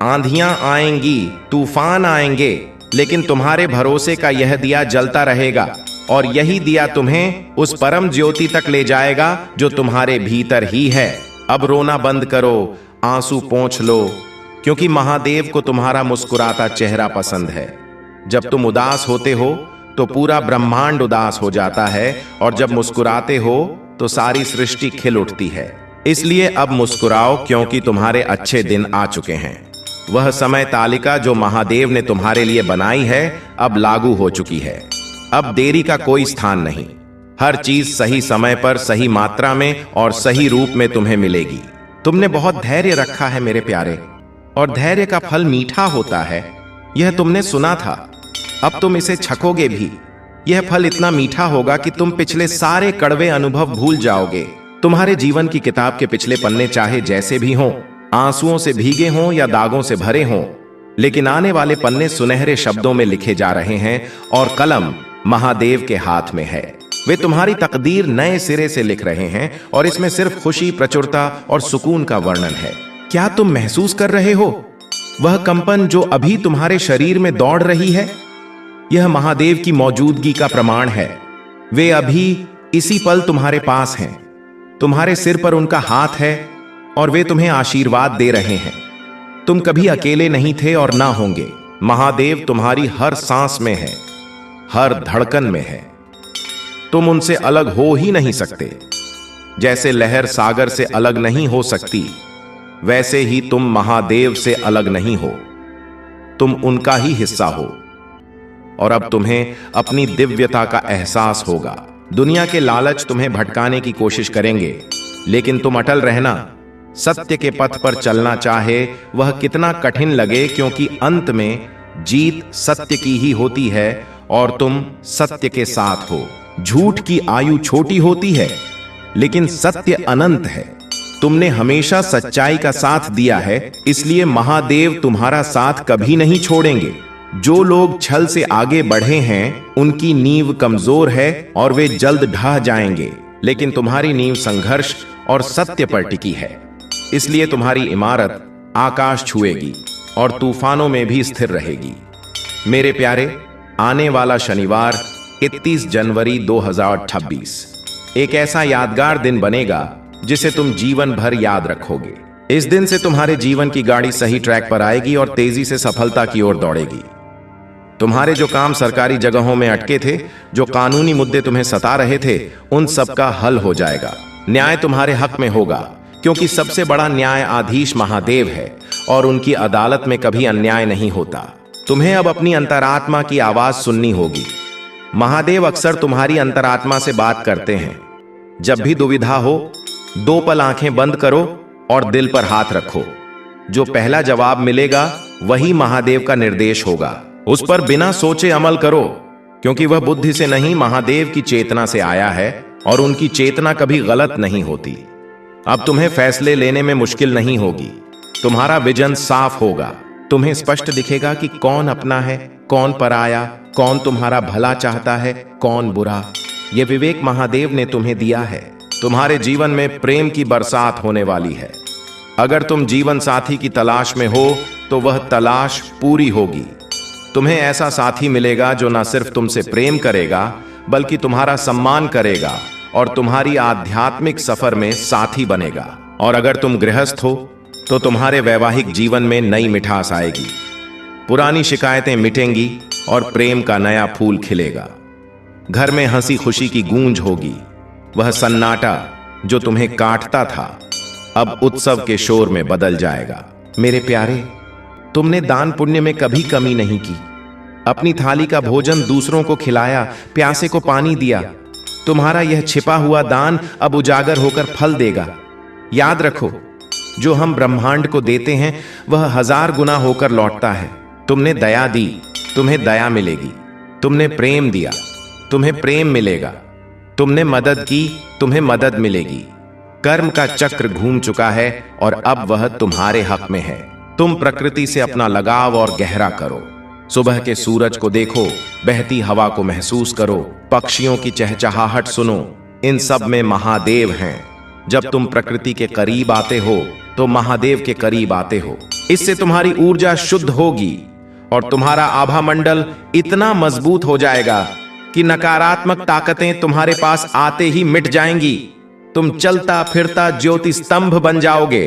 आंधियां आएंगी, तूफान आएंगे, लेकिन तुम्हारे भरोसे का यह दिया जलता रहेगा और यही दिया तुम्हें उस परम ज्योति तक ले जाएगा जो तुम्हारे भीतर ही है। अब रोना बंद करो, आंसू पोंछ लो, क्योंकि महादेव को तुम्हारा मुस्कुराता चेहरा पसंद है। जब तुम उदास होते हो तो पूरा ब्रह्मांड उदास हो जाता है, और जब मुस्कुराते हो तो सारी सृष्टि खिल उठती है। इसलिए अब मुस्कुराओ, क्योंकि तुम्हारे अच्छे दिन आ चुके हैं। वह समय तालिका जो महादेव ने तुम्हारे लिए बनाई है अब लागू हो चुकी है। अब देरी का कोई स्थान नहीं। हर चीज सही समय पर, सही मात्रा में और सही रूप में तुम्हें मिलेगी। तुमने बहुत धैर्य रखा है मेरे प्यारे, और धैर्य का फल मीठा होता है, यह तुमने सुना था। अब तुम इसे छकोगे भी। यह फल इतना मीठा होगा कि तुम पिछले सारे कड़वे अनुभव भूल जाओगे। तुम्हारे जीवन की किताब के पिछले पन्ने चाहे जैसे भी हों, आंसुओं से भीगे हों या दागों से भरे हों, लेकिन आने वाले पन्ने सुनहरे शब्दों में लिखे जा रहे हैं और कलम महादेव के हाथ में है। वे तुम्हारी तकदीर नए सिरे से लिख रहे हैं और इसमें सिर्फ खुशी, प्रचुरता और सुकून का वर्णन है। क्या तुम महसूस कर रहे हो वह कंपन जो अभी तुम्हारे शरीर में दौड़ रही है? यह महादेव की मौजूदगी का प्रमाण है। वे अभी इसी पल तुम्हारे पास हैं। तुम्हारे सिर पर उनका हाथ है और वे तुम्हें आशीर्वाद दे रहे हैं। तुम कभी अकेले नहीं थे और ना होंगे। महादेव तुम्हारी हर सांस में है, हर धड़कन में है। तुम उनसे अलग हो ही नहीं सकते। जैसे लहर सागर से अलग नहीं हो सकती, वैसे ही तुम महादेव से अलग नहीं हो। तुम उनका ही हिस्सा हो, और अब तुम्हें अपनी दिव्यता का एहसास होगा। दुनिया के लालच तुम्हें भटकाने की कोशिश करेंगे, लेकिन तुम अटल रहना। सत्य के पथ पर चलना, चाहे वह कितना कठिन लगे, क्योंकि अंत में जीत सत्य की ही होती है और तुम सत्य के साथ हो। झूठ की आयु छोटी होती है, लेकिन सत्य अनंत है। तुमने हमेशा सच्चाई का साथ दिया है, इसलिए महादेव तुम्हारा साथ कभी नहीं छोड़ेंगे। जो लोग छल से आगे बढ़े हैं, उनकी नींव कमजोर है और वे जल्द ढह जाएंगे, लेकिन तुम्हारी नींव संघर्ष और सत्य पर टिकी है। इसलिए तुम्हारी इमारत आकाश छुएगी और तूफानों में भी स्थिर रहेगी। मेरे प्यारे, आने वाला शनिवार 31 जनवरी 2026 एक ऐसा यादगार दिन बनेगा जिसे तुम जीवन भर याद रखोगे। इस दिन से तुम्हारे जीवन की गाड़ी सही ट्रैक पर आएगी और तेजी से सफलता की ओर दौड़ेगी। तुम्हारे जो काम सरकारी जगहों में अटके थे, जो कानूनी मुद्दे तुम्हें सता रहे थे, उन सब का हल हो जाएगा। न्याय तुम्हारे हक में होगा, क्योंकि सबसे बड़ा न्यायाधीश महादेव है और उनकी अदालत में कभी अन्याय नहीं होता। तुम्हें अब अपनी अंतरात्मा की आवाज सुननी होगी। महादेव अक्सर तुम्हारी अंतरात्मा से बात करते हैं। जब भी दुविधा हो, 2 पल आंखें बंद करो और दिल पर हाथ रखो। जो पहला जवाब मिलेगा वही महादेव का निर्देश होगा। उस पर बिना सोचे अमल करो, क्योंकि वह बुद्धि से नहीं, महादेव की चेतना से आया है और उनकी चेतना कभी गलत नहीं होती। अब तुम्हें फैसले लेने में मुश्किल नहीं होगी। तुम्हारा विजन साफ होगा। तुम्हें स्पष्ट दिखेगा कि कौन अपना है, कौन पराया, कौन तुम्हारा भला चाहता है, कौन बुरा। ये विवेक महादेव ने तुम्हें दिया है। तुम्हारे जीवन में प्रेम की बरसात होने वाली है। अगर तुम जीवन साथी की तलाश में हो तो वह तलाश पूरी होगी। तुम्हें ऐसा साथी मिलेगा जो न सिर्फ तुमसे प्रेम करेगा बल्कि तुम्हारा सम्मान करेगा और तुम्हारी आध्यात्मिक सफर में साथी बनेगा। और अगर तुम गृहस्थ हो तो तुम्हारे वैवाहिक जीवन में नई मिठास आएगी। पुरानी शिकायतें मिटेंगी और प्रेम का नया फूल खिलेगा। घर में हंसी खुशी की गूंज होगी। वह सन्नाटा जो तुम्हें काटता था अब उत्सव के शोर में बदल जाएगा। मेरे प्यारे, तुमने दान पुण्य में कभी कमी नहीं की। अपनी थाली का भोजन दूसरों को खिलाया, प्यासे को पानी दिया। तुम्हारा यह छिपा हुआ दान अब उजागर होकर फल देगा। याद रखो, जो हम ब्रह्मांड को देते हैं वह 1000 गुना होकर लौटता है। तुमने दया दी, तुम्हें दया मिलेगी। तुमने प्रेम दिया, तुम्हें प्रेम मिलेगा। तुमने मदद की, तुम्हें मदद मिलेगी। कर्म का चक्र घूम चुका है और अब वह तुम्हारे हक में है। तुम प्रकृति से अपना लगाव और गहरा करो। सुबह के सूरज को देखो, बहती हवा को महसूस करो, पक्षियों की चहचहाहट सुनो। इन सब में महादेव हैं। जब तुम प्रकृति के करीब आते हो तो महादेव के करीब आते हो। इससे तुम्हारी ऊर्जा शुद्ध होगी और तुम्हारा आभा मंडल इतना मजबूत हो जाएगा कि नकारात्मक ताकतें तुम्हारे पास आते ही मिट जाएंगी। तुम चलता फिरता ज्योति स्तंभ बन जाओगे।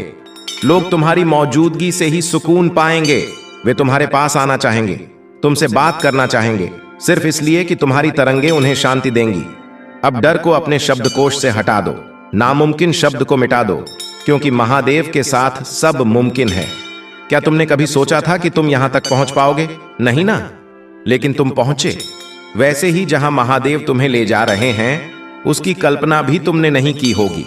लोग तुम्हारी मौजूदगी से ही सुकून पाएंगे। वे तुम्हारे पास आना चाहेंगे, तुमसे बात करना चाहेंगे, सिर्फ इसलिए कि तुम्हारी तरंगें उन्हें शांति देंगी। अब डर को अपने शब्दकोश से हटा दो, नामुमकिन शब्द को मिटा दो, क्योंकि महादेव के साथ सब मुमकिन है। क्या तुमने कभी सोचा था कि तुम यहां तक पहुंच पाओगे? नहीं ना, लेकिन तुम पहुंचे। वैसे ही जहां महादेव तुम्हें ले जा रहे हैं उसकी कल्पना भी तुमने नहीं की होगी।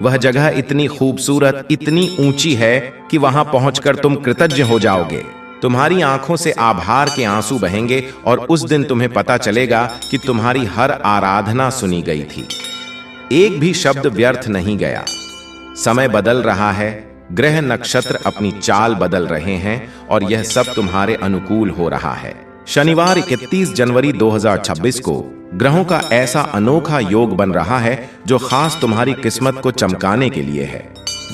वह जगह इतनी खूबसूरत, इतनी ऊंची है कि वहां पहुंचकर तुम कृतज्ञ हो जाओगे। तुम्हारी आंखों से आभार के आंसू बहेंगे और उस दिन तुम्हें पता चलेगा कि तुम्हारी हर आराधना सुनी गई थी। एक भी शब्द व्यर्थ नहीं गया। समय बदल रहा है, ग्रह नक्षत्र अपनी चाल बदल रहे हैं और यह सब तुम्हारे अनुकूल हो रहा है। शनिवार 31 जनवरी 2026 को ग्रहों का ऐसा अनोखा योग बन रहा है जो खास तुम्हारी किस्मत को चमकाने के लिए है।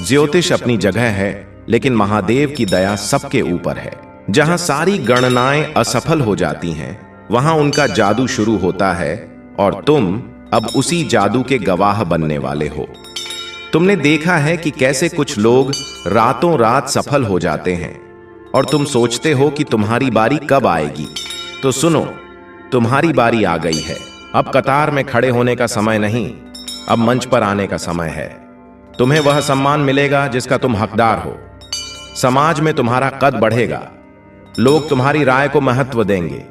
ज्योतिष अपनी जगह है, लेकिन महादेव की दया सबके ऊपर है। जहां सारी गणनाएं असफल हो जाती हैं, वहां उनका जादू शुरू होता है और तुम अब उसी जादू के गवाह बनने वाले हो। तुमने देखा है कि कैसे कुछ लोग रातों रात सफल हो जाते हैं और तुम सोचते हो कि तुम्हारी बारी कब आएगी। तो सुनो, तुम्हारी बारी आ गई है। अब कतार में खड़े होने का समय नहीं, अब मंच पर आने का समय है। तुम्हें वह सम्मान मिलेगा जिसका तुम हकदार हो। समाज में तुम्हारा कद बढ़ेगा। लोग तुम्हारी राय को महत्व देंगे।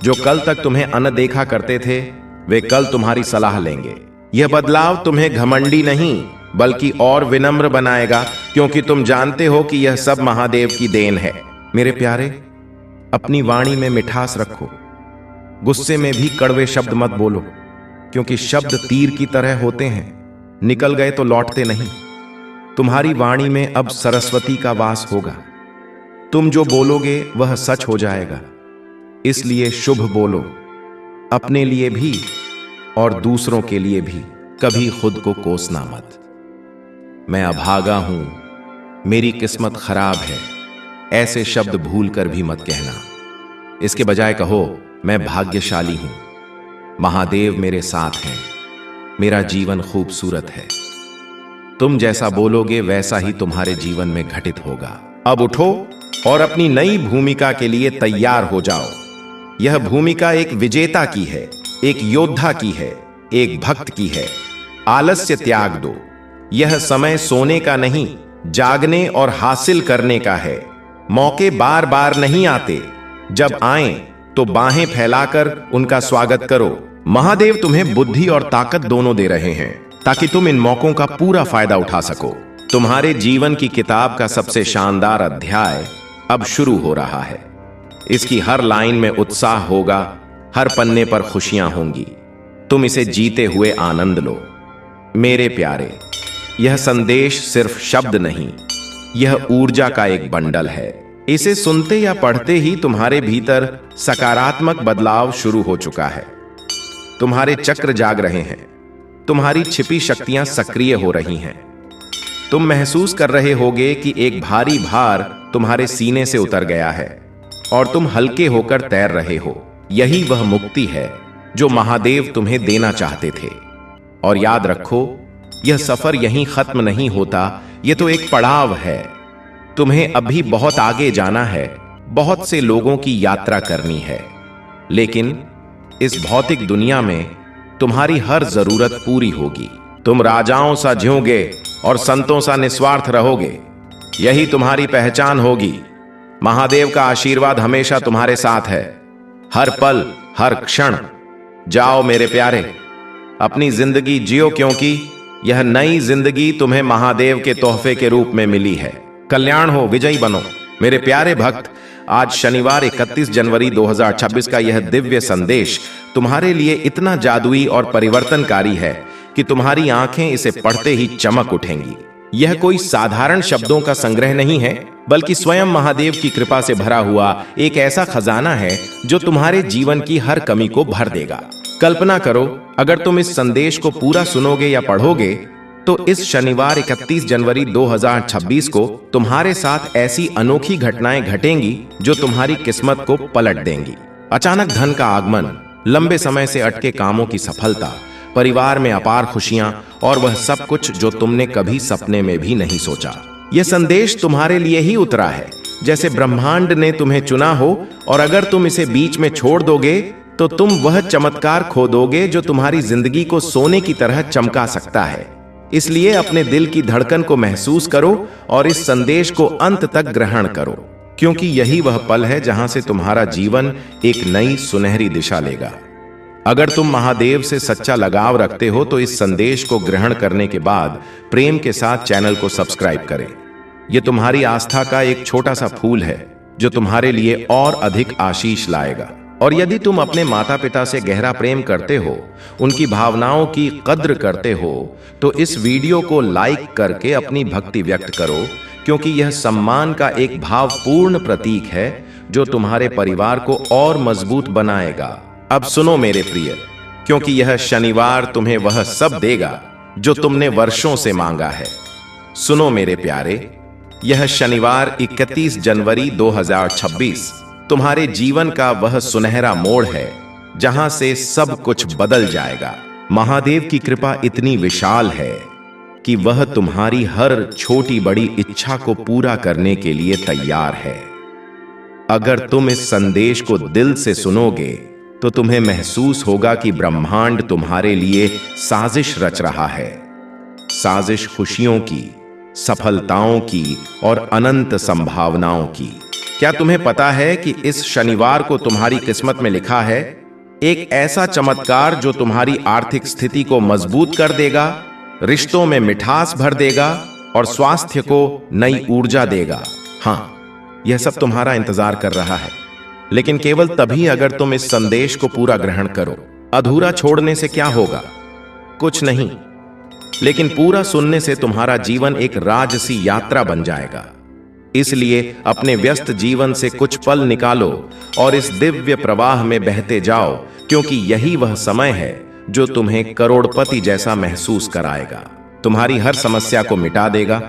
जो कल तक तुम्हें अनदेखा करते थे वे कल तुम्हारी सलाह लेंगे। यह बदलाव तुम्हें घमंडी नहीं बल्कि और विनम्र बनाएगा, क्योंकि तुम जानते हो कि यह सब महादेव की देन है। मेरे प्यारे, अपनी वाणी में मिठास रखो। गुस्से में भी कड़वे शब्द मत बोलो, क्योंकि शब्द तीर की तरह होते हैं, निकल गए तो लौटते नहीं। तुम्हारी वाणी में अब सरस्वती का वास होगा। तुम जो बोलोगे वह सच हो जाएगा। इसलिए शुभ बोलो, अपने लिए भी और दूसरों के लिए भी। कभी खुद को कोसना मत। मैं अभागा हूं, मेरी किस्मत खराब है, ऐसे शब्द भूल कर भी मत कहना। इसके बजाय कहो, मैं भाग्यशाली हूं, महादेव मेरे साथ हैं, मेरा जीवन खूबसूरत है। तुम जैसा बोलोगे वैसा ही तुम्हारे जीवन में घटित होगा। अब उठो और अपनी नई भूमिका के लिए तैयार हो जाओ। यह भूमिका एक विजेता की है, एक योद्धा की है, एक भक्त की है। आलस्य त्याग दो। यह समय सोने का नहीं, जागने और हासिल करने का है। मौके बार बार नहीं आते, जब आएं तो बाहें फैलाकर उनका स्वागत करो। महादेव तुम्हें बुद्धि और ताकत दोनों दे रहे हैं ताकि तुम इन मौकों का पूरा फायदा उठा सको। तुम्हारे जीवन की किताब का सबसे शानदार अध्याय अब शुरू हो रहा है। इसकी हर लाइन में उत्साह होगा, हर पन्ने पर खुशियां होंगी। तुम इसे जीते हुए आनंद लो। मेरे प्यारे, यह संदेश सिर्फ शब्द नहीं, यह ऊर्जा का एक बंडल है। इसे सुनते या पढ़ते ही तुम्हारे भीतर सकारात्मक बदलाव शुरू हो चुका है। तुम्हारे चक्र जाग रहे हैं, तुम्हारी छिपी शक्तियां सक्रिय हो रही हैं। तुम महसूस कर रहे होगे कि एक भारी भार तुम्हारे सीने से उतर गया है और तुम हल्के होकर तैर रहे हो। यही वह मुक्ति है जो महादेव तुम्हें देना चाहते थे। और याद रखो, यह सफर यहीं खत्म नहीं होता, यह तो एक पड़ाव है। तुम्हें अभी बहुत आगे जाना है, बहुत से लोगों की यात्रा करनी है, लेकिन इस भौतिक दुनिया में तुम्हारी हर जरूरत पूरी होगी। तुम राजाओं सा ज्योगे और संतों सा निस्वार्थ रहोगे। यही तुम्हारी पहचान होगी। महादेव का आशीर्वाद हमेशा तुम्हारे साथ है, हर पल, हर क्षण। जाओ मेरे प्यारे, अपनी जिंदगी जियो, क्योंकि यह नई जिंदगी तुम्हें महादेव के तोहफे के रूप में मिली है। कल्याण हो, विजयी बनो। मेरे प्यारे भक्त, आज शनिवार 31 जनवरी 2026 का यह दिव्य संदेश तुम्हारे लिए इतना जादुई और परिवर्तनकारी है कि तुम्हारी आंखें इसे पढ़ते ही चमक उठेंगी। यह कोई साधारण शब्दों का संग्रह नहीं है, बल्कि स्वयं महादेव की कृपा से भरा हुआ एक ऐसा खजाना है जो तुम्हारे जीवन की हर कमी को भर देगा। कल्पना करो, अगर तुम इस संदेश को पूरा सुनोगे या पढ़ोगे तो इस शनिवार 31 जनवरी 2026 को तुम्हारे साथ ऐसी अनोखी घटनाएं घटेंगी जो तुम्हारी किस्मत को पलट देंगी। अचानक धन का आगमन, लंबे समय से अटके कामों की सफलता, परिवार में अपार खुशियां और वह सब कुछ जो तुमने कभी सपने में भी नहीं सोचा। यह संदेश तुम्हारे लिए ही उतरा है, जैसे ब्रह्मांड ने तुम्हें चुना हो, और अगर तुम इसे बीच में छोड़ दोगे तो तुम वह चमत्कार खो दोगे जो तुम्हारी जिंदगी को सोने की तरह चमका सकता है। इसलिए अपने दिल की धड़कन को महसूस करो और इस संदेश को अंत तक ग्रहण करो, क्योंकि यही वह पल है जहां से तुम्हारा जीवन एक नई सुनहरी दिशा लेगा। अगर तुम महादेव से सच्चा लगाव रखते हो तो इस संदेश को ग्रहण करने के बाद प्रेम के साथ चैनल को सब्सक्राइब करें। यह तुम्हारी आस्था का एक छोटा सा फूल है जो तुम्हारे लिए और अधिक आशीष लाएगा। और यदि तुम अपने माता पिता से गहरा प्रेम करते हो, उनकी भावनाओं की कद्र करते हो, तो इस वीडियो को लाइक करके अपनी भक्ति व्यक्त करो, क्योंकि यह सम्मान का एक भावपूर्ण प्रतीक है जो तुम्हारे परिवार को और मजबूत बनाएगा। अब सुनो मेरे प्रिय, क्योंकि यह शनिवार तुम्हें वह सब देगा जो तुमने वर्षों से मांगा है। सुनो मेरे प्यारे, यह शनिवार 31 जनवरी 2026 तुम्हारे जीवन का वह सुनहरा मोड़ है जहां से सब कुछ बदल जाएगा। महादेव की कृपा इतनी विशाल है कि वह तुम्हारी हर छोटी बड़ी इच्छा को पूरा करने के लिए तैयार है। अगर तुम इस संदेश को दिल से सुनोगे तो तुम्हें महसूस होगा कि ब्रह्मांड तुम्हारे लिए साजिश रच रहा है। साजिश खुशियों की, सफलताओं की और अनंत संभावनाओं की। क्या तुम्हें पता है कि इस शनिवार को तुम्हारी किस्मत में लिखा है एक ऐसा चमत्कार जो तुम्हारी आर्थिक स्थिति को मजबूत कर देगा, रिश्तों में मिठास भर देगा और स्वास्थ्य को नई ऊर्जा देगा। हाँ, यह सब तुम्हारा इंतजार कर रहा है, लेकिन केवल तभी अगर तुम इस संदेश को पूरा ग्रहण करो। अधूरा छोड़ने से क्या होगा? कुछ नहीं, लेकिन पूरा सुनने से तुम्हारा जीवन एक राजसी यात्रा बन जाएगा। इसलिए अपने व्यस्त जीवन से कुछ पल निकालो और इस दिव्य प्रवाह में बहते जाओ, क्योंकि यही वह समय है जो तुम्हें करोड़पति जैसा महसूस कराएगा, तुम्हारी हर समस्या को मिटा देगा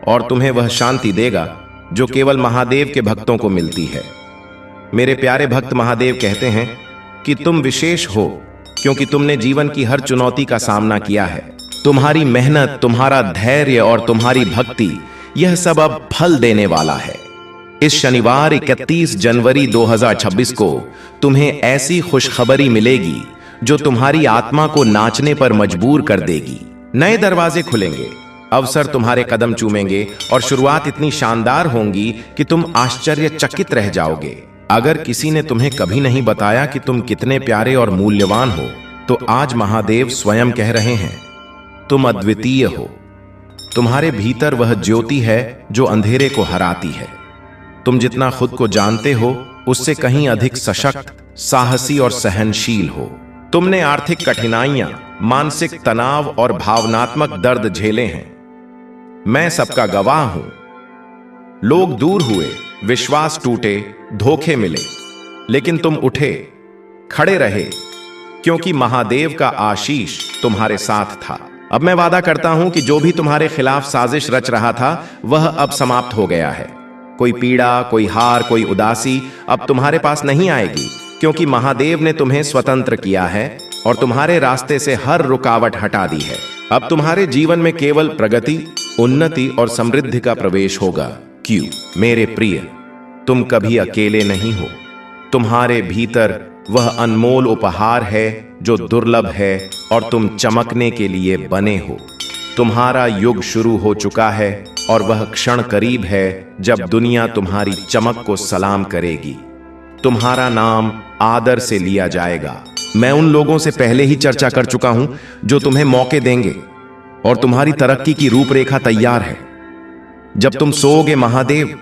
और तुम्हें वह शांति देगा जो केवल महादेव के भक्तों को मिलती है। मेरे प्यारे भक्त, महादेव कहते हैं कि तुम विशेष हो क्योंकि तुमने जीवन की हर चुनौती का सामना किया है। तुम्हारी मेहनत, तुम्हारा धैर्य और तुम्हारी भक्ति, यह सब अब फल देने वाला है। इस शनिवार 31 जनवरी 2026 को तुम्हें ऐसी खुशखबरी मिलेगी जो तुम्हारी आत्मा को नाचने पर मजबूर कर देगी। नए दरवाजे खुलेंगे, अवसर तुम्हारे कदम चूमेंगे और शुरुआत इतनी शानदार होंगी कि तुम आश्चर्यचकित रह जाओगे। अगर किसी ने तुम्हें कभी नहीं बताया कि तुम कितने प्यारे और मूल्यवान हो, तो आज महादेव स्वयं कह रहे हैं, तुम अद्वितीय हो। तुम्हारे भीतर वह ज्योति है जो अंधेरे को हराती है। तुम जितना खुद को जानते हो उससे कहीं अधिक सशक्त, साहसी और सहनशील हो। तुमने आर्थिक कठिनाइयां, मानसिक तनाव और भावनात्मक दर्द झेले हैं। मैं सबका गवाह हूं। लोग दूर हुए, विश्वास टूटे, धोखे मिले, लेकिन तुम उठे, खड़े रहे क्योंकि महादेव का आशीष तुम्हारे साथ था। अब मैं वादा करता हूं कि जो भी तुम्हारे खिलाफ साजिश रच रहा था वह अब समाप्त हो गया है। कोई पीड़ा, कोई हार, कोई उदासी अब तुम्हारे पास नहीं आएगी, क्योंकि महादेव ने तुम्हें स्वतंत्र किया है और तुम्हारे रास्ते से हर रुकावट हटा दी है। अब तुम्हारे जीवन में केवल प्रगति, उन्नति और समृद्धि का प्रवेश होगा। क्यों मेरे प्रिय, तुम कभी अकेले नहीं हो। तुम्हारे भीतर वह अनमोल उपहार है जो दुर्लभ है और तुम चमकने के लिए बने हो। तुम्हारा युग शुरू हो चुका है और वह क्षण करीब है जब दुनिया तुम्हारी चमक को सलाम करेगी। तुम्हारा नाम आदर से लिया जाएगा। मैं उन लोगों से पहले ही चर्चा कर चुका हूं जो तुम्हें मौके देंगे और तुम्हारी तरक्की की रूपरेखा तैयार है। जब तुम सोओगे, महादेव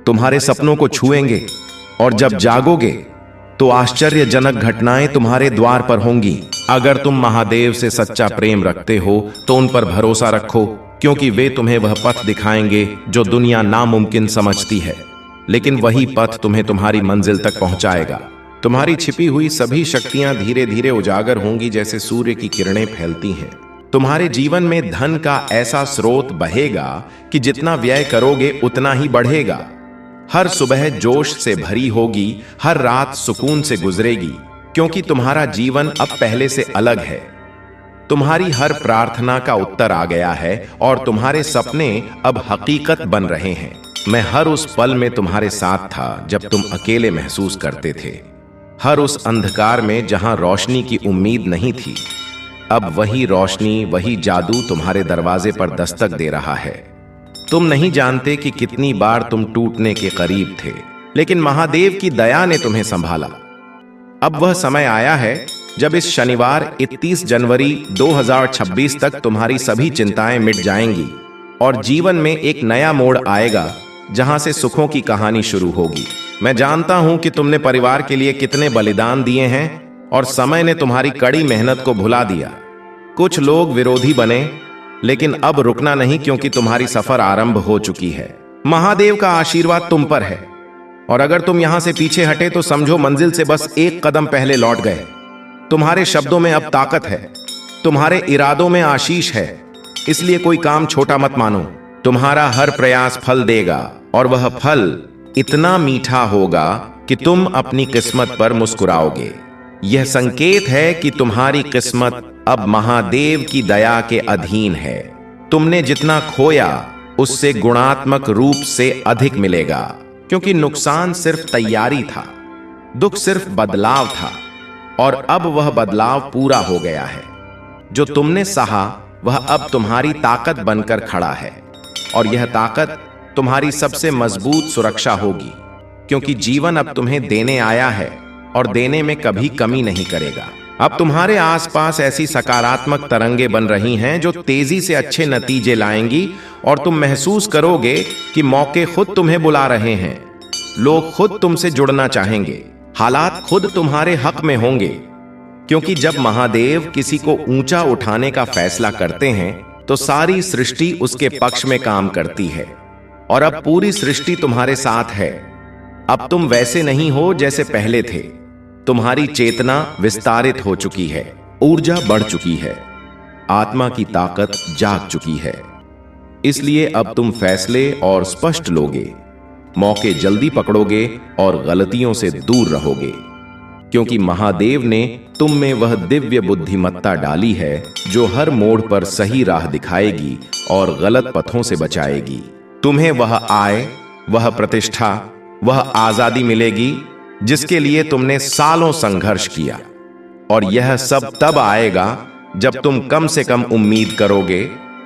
तुम्हारे सपनों को छुएंगे और जब जागोगे तो आश्चर्यजनक घटनाएं तुम्हारे द्वार पर होंगी। अगर तुम महादेव से सच्चा प्रेम रखते हो तो उन पर भरोसा रखो, क्योंकि वे तुम्हें वह पथ दिखाएंगे जो दुनिया नामुमकिन समझती है, लेकिन वही पथ तुम्हें तुम्हारी मंजिल तक पहुंचाएगा। तुम्हारी छिपी हुई सभी शक्तियां धीरे धीरे उजागर होंगी, जैसे सूर्य की किरणें फैलती हैं। तुम्हारे जीवन में धन का ऐसा स्रोत बहेगा कि जितना व्यय करोगे उतना ही बढ़ेगा। हर सुबह जोश से भरी होगी, हर रात सुकून से गुजरेगी, क्योंकि तुम्हारा जीवन अब पहले से अलग है। तुम्हारी हर प्रार्थना का उत्तर आ गया है और तुम्हारे सपने अब हकीकत बन रहे हैं। मैं हर उस पल में तुम्हारे साथ था जब तुम अकेले महसूस करते थे, हर उस अंधकार में जहां रोशनी की उम्मीद नहीं थी। अब वही रोशनी, वही जादू तुम्हारे दरवाजे पर दस्तक दे रहा है। तुम नहीं जानते कि कितनी बार तुम टूटने के करीब थे, लेकिन महादेव की दया ने तुम्हें संभाला। अब वह समय आया है जब इस शनिवार 31 जनवरी 2026 तक तुम्हारी सभी चिंताएं मिट जाएंगी और जीवन में एक नया मोड़ आएगा जहां से सुखों की कहानी शुरू होगी। मैं जानता हूं कि तुमने परिवार के लिए कितने बलिदान दिए हैं और समय ने तुम्हारी कड़ी मेहनत को भुला दिया। कुछ लोग विरोधी बने, लेकिन अब रुकना नहीं, क्योंकि तुम्हारी सफर आरंभ हो चुकी है। महादेव का आशीर्वाद तुम पर है और अगर तुम यहां से पीछे हटे तो समझो मंजिल से बस एक कदम पहले लौट गए। तुम्हारे शब्दों में अब ताकत है, तुम्हारे इरादों में आशीष है, इसलिए कोई काम छोटा मत मानो। तुम्हारा हर प्रयास फल देगा और वह फल इतना मीठा होगा कि तुम अपनी किस्मत पर मुस्कुराओगे। यह संकेत है कि तुम्हारी किस्मत अब महादेव की दया के अधीन है। तुमने जितना खोया उससे गुणात्मक रूप से अधिक मिलेगा, क्योंकि नुकसान सिर्फ तैयारी था, दुख सिर्फ बदलाव था और अब वह बदलाव पूरा हो गया है। जो तुमने सहा वह अब तुम्हारी ताकत बनकर खड़ा है और यह ताकत तुम्हारी सबसे मजबूत सुरक्षा होगी, क्योंकि जीवन अब तुम्हें देने आया है और देने में कभी कमी नहीं करेगा। अब तुम्हारे आसपास ऐसी सकारात्मक तरंगें बन रही हैं जो तेजी से अच्छे नतीजे लाएंगी और तुम महसूस करोगे कि मौके खुद तुम्हें बुला रहे हैं। लोग खुद तुमसे जुड़ना चाहेंगे, हालात खुद तुम्हारे हक में होंगे, क्योंकि जब महादेव किसी को ऊंचा उठाने का फैसला करते हैं तो सारी सृष्टि उसके पक्ष में काम करती है और अब पूरी सृष्टि तुम्हारे साथ है। अब तुम वैसे नहीं हो जैसे पहले थे। तुम्हारी चेतना विस्तारित हो चुकी है, ऊर्जा बढ़ चुकी है, आत्मा की ताकत जाग चुकी है। इसलिए अब तुम फैसले और स्पष्ट लोगे, मौके जल्दी पकड़ोगे और गलतियों से दूर रहोगे, क्योंकि महादेव ने तुम में वह दिव्य बुद्धिमत्ता डाली है जो हर मोड़ पर सही राह दिखाएगी और गलत पथों से बचाएगी। तुम्हें वह आय, वह प्रतिष्ठा, वह आजादी मिलेगी जिसके लिए तुमने सालों संघर्ष किया, और यह सब तब आएगा जब तुम कम से कम उम्मीद करोगे,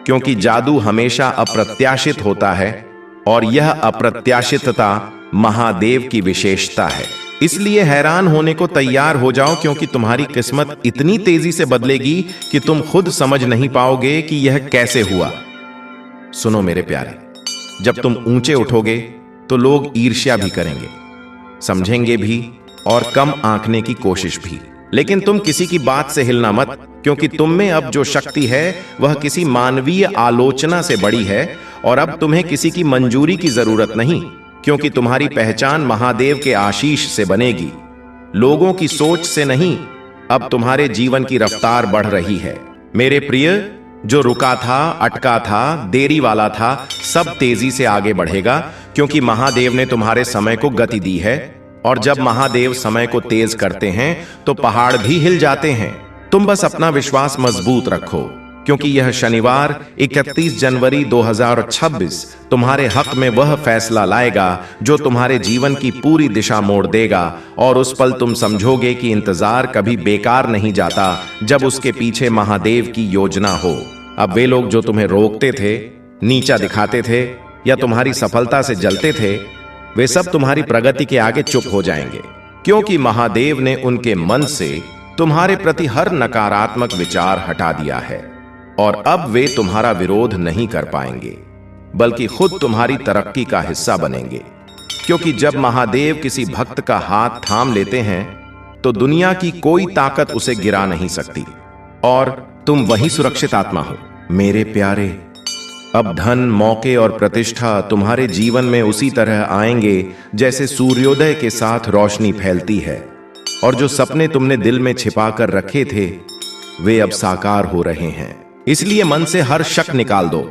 क्योंकि जादू हमेशा अप्रत्याशित होता है और यह अप्रत्याशितता महादेव की विशेषता है। इसलिए हैरान होने को तैयार हो जाओ, क्योंकि तुम्हारी किस्मत इतनी तेजी से बदलेगी कि तुम खुद समझ नहीं पाओगे कि यह कैसे हुआ। सुनो मेरे प्यारे, जब तुम ऊंचे उठोगे तो लोग ईर्ष्या भी करेंगे, समझेंगे भी और कम आंकने की कोशिश भी, लेकिन तुम किसी की बात से हिलना मत, क्योंकि तुम में अब जो शक्ति है वह किसी मानवीय आलोचना से बड़ी है और अब तुम्हें किसी की मंजूरी की जरूरत नहीं, क्योंकि तुम्हारी पहचान महादेव के आशीष से बनेगी, लोगों की सोच से नहीं। अब तुम्हारे जीवन की रफ्तार बढ़ रही है। मेरे प्रिय, जो रुका था, अटका था, देरी वाला था, सब तेजी से आगे बढ़ेगा, क्योंकि महादेव ने तुम्हारे समय को गति दी है। और जब महादेव समय को तेज करते हैं तो पहाड़ भी हिल जाते हैं। तुम बस अपना विश्वास मजबूत रखो, क्योंकि यह शनिवार 31 जनवरी 2026 तुम्हारे हक में वह फैसला लाएगा जो तुम्हारे जीवन की पूरी दिशा मोड़ देगा। और उस पल तुम समझोगे कि इंतजार कभी बेकार नहीं जाता जब उसके पीछे महादेव की योजना हो। अब वे लोग जो तुम्हें रोकते थे, नीचा दिखाते थे या तुम्हारी सफलता से जलते थे, वे सब तुम्हारी प्रगति के आगे चुप हो जाएंगे, क्योंकि महादेव ने उनके मन से तुम्हारे प्रति हर नकारात्मक विचार हटा दिया है। और अब वे तुम्हारा विरोध नहीं कर पाएंगे, बल्कि खुद तुम्हारी तरक्की का हिस्सा बनेंगे। क्योंकि जब महादेव किसी भक्त का हाथ थाम लेते हैं तो दुनिया की कोई ताकत उसे गिरा नहीं सकती, और तुम वही सुरक्षित आत्मा हो। मेरे प्यारे, अब धन, मौके और प्रतिष्ठा तुम्हारे जीवन में उसी तरह आएंगे जैसे सूर्योदय के साथ रोशनी फैलती है। और जो सपने तुमने दिल में छिपा कर रखे थे, वे अब साकार हो रहे हैं। इसलिए मन से हर शक निकाल दो,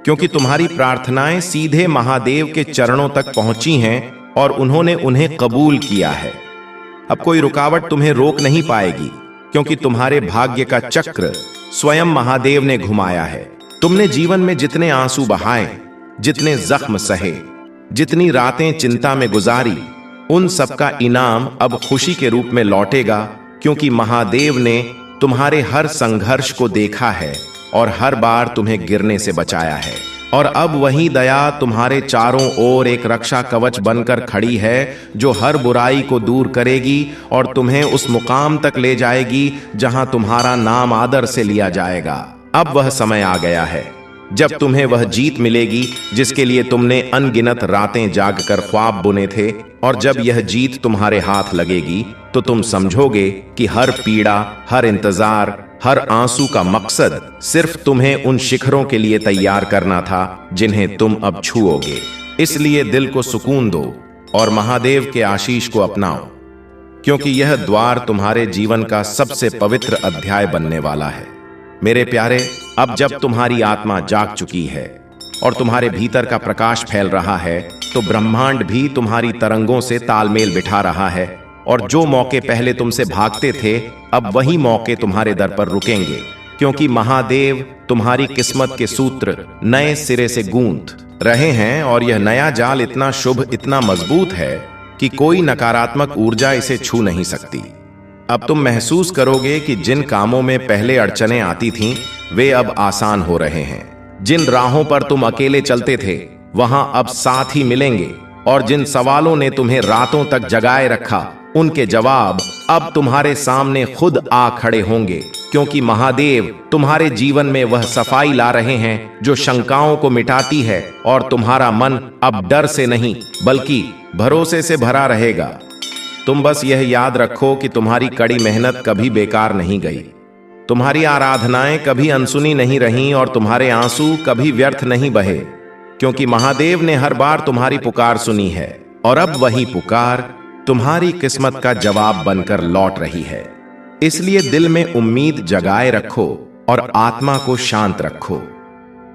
क्योंकि तुम्हारी प्रार्थनाएं सीधे महादेव के चरणों तक पहुंची हैं और उन्होंने उन्हें कबूल किया है। अब कोई रुकावट तुम्हें रोक नहीं पाएगी, क्योंकि तुम्हारे भाग्य का चक्र स्वयं महादेव ने घुमाया है। तुमने जीवन में जितने आंसू बहाए, जितने जख्म सहे, जितनी रातें चिंता में गुजारी, उन सबका इनाम अब खुशी के रूप में लौटेगा, क्योंकि महादेव ने तुम्हारे हर संघर्ष को देखा है और हर बार तुम्हें गिरने से बचाया है। और अब वही दया तुम्हारे चारों ओर एक रक्षा कवच बनकर खड़ी है, जो हर बुराई को दूर करेगी और तुम्हें उस मुकाम तक ले जाएगी जहां तुम्हारा नाम आदर से लिया जाएगा। अब वह समय आ गया है जब तुम्हें वह जीत मिलेगी जिसके लिए तुमने अनगिनत रातें जागकर ख्वाब बुने थे। और जब यह जीत तुम्हारे हाथ लगेगी तो तुम समझोगे कि हर पीड़ा, हर इंतजार, हर आंसू का मकसद सिर्फ तुम्हें उन शिखरों के लिए तैयार करना था जिन्हें तुम अब छूओगे। इसलिए दिल को सुकून दो और महादेव के आशीष को अपनाओ, क्योंकि यह द्वार तुम्हारे जीवन का सबसे पवित्र अध्याय बनने वाला है। मेरे प्यारे, अब जब तुम्हारी आत्मा जाग चुकी है और तुम्हारे भीतर का प्रकाश फैल रहा है, तो ब्रह्मांड भी तुम्हारी तरंगों से तालमेल बिठा रहा है। और जो मौके पहले तुमसे भागते थे, अब वही मौके तुम्हारे दर पर रुकेंगे, क्योंकि महादेव तुम्हारी किस्मत के सूत्र नए सिरे से गूंथ रहे हैं। और यह नया जाल इतना शुभ, इतना मजबूत है कि कोई नकारात्मक ऊर्जा इसे छू नहीं सकती। अब तुम महसूस करोगे कि जिन कामों में पहले अड़चनें आती थीं, वे अब आसान हो रहे हैं। जिन राहों पर तुम अकेले चलते थे, वहां अब साथ ही मिलेंगे। और जिन सवालों ने तुम्हें रातों तक जगाए रखा, उनके जवाब अब तुम्हारे सामने खुद आ खड़े होंगे, क्योंकि महादेव तुम्हारे जीवन में वह सफाई ला रहे हैं जो शंकाओं को मिटाती है। और तुम्हारा मन अब डर से नहीं, बल्कि भरोसे से भरा रहेगा। तुम बस यह याद रखो कि तुम्हारी कड़ी मेहनत कभी बेकार नहीं गई, तुम्हारी आराधनाएं कभी अनसुनी नहीं रहीं और तुम्हारे आंसू कभी व्यर्थ नहीं बहे, क्योंकि महादेव ने हर बार तुम्हारी पुकार सुनी है। और अब वही पुकार तुम्हारी किस्मत का जवाब बनकर लौट रही है। इसलिए दिल में उम्मीद जगाए रखो और आत्मा को शांत रखो,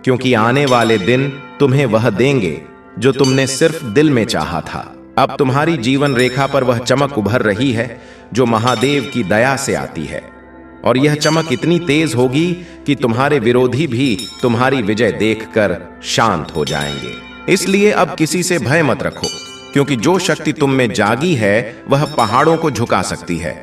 क्योंकि आने वाले दिन तुम्हें वह देंगे जो तुमने सिर्फ दिल में चाहा था। अब तुम्हारी जीवन रेखा पर वह चमक उभर रही है जो महादेव की दया से आती है। और यह चमक इतनी तेज होगी कि तुम्हारे विरोधी भी तुम्हारी विजय देखकर शांत हो जाएंगे। इसलिए अब किसी से भय मत रखो, क्योंकि जो शक्ति तुम में जागी है वह पहाड़ों को झुका सकती है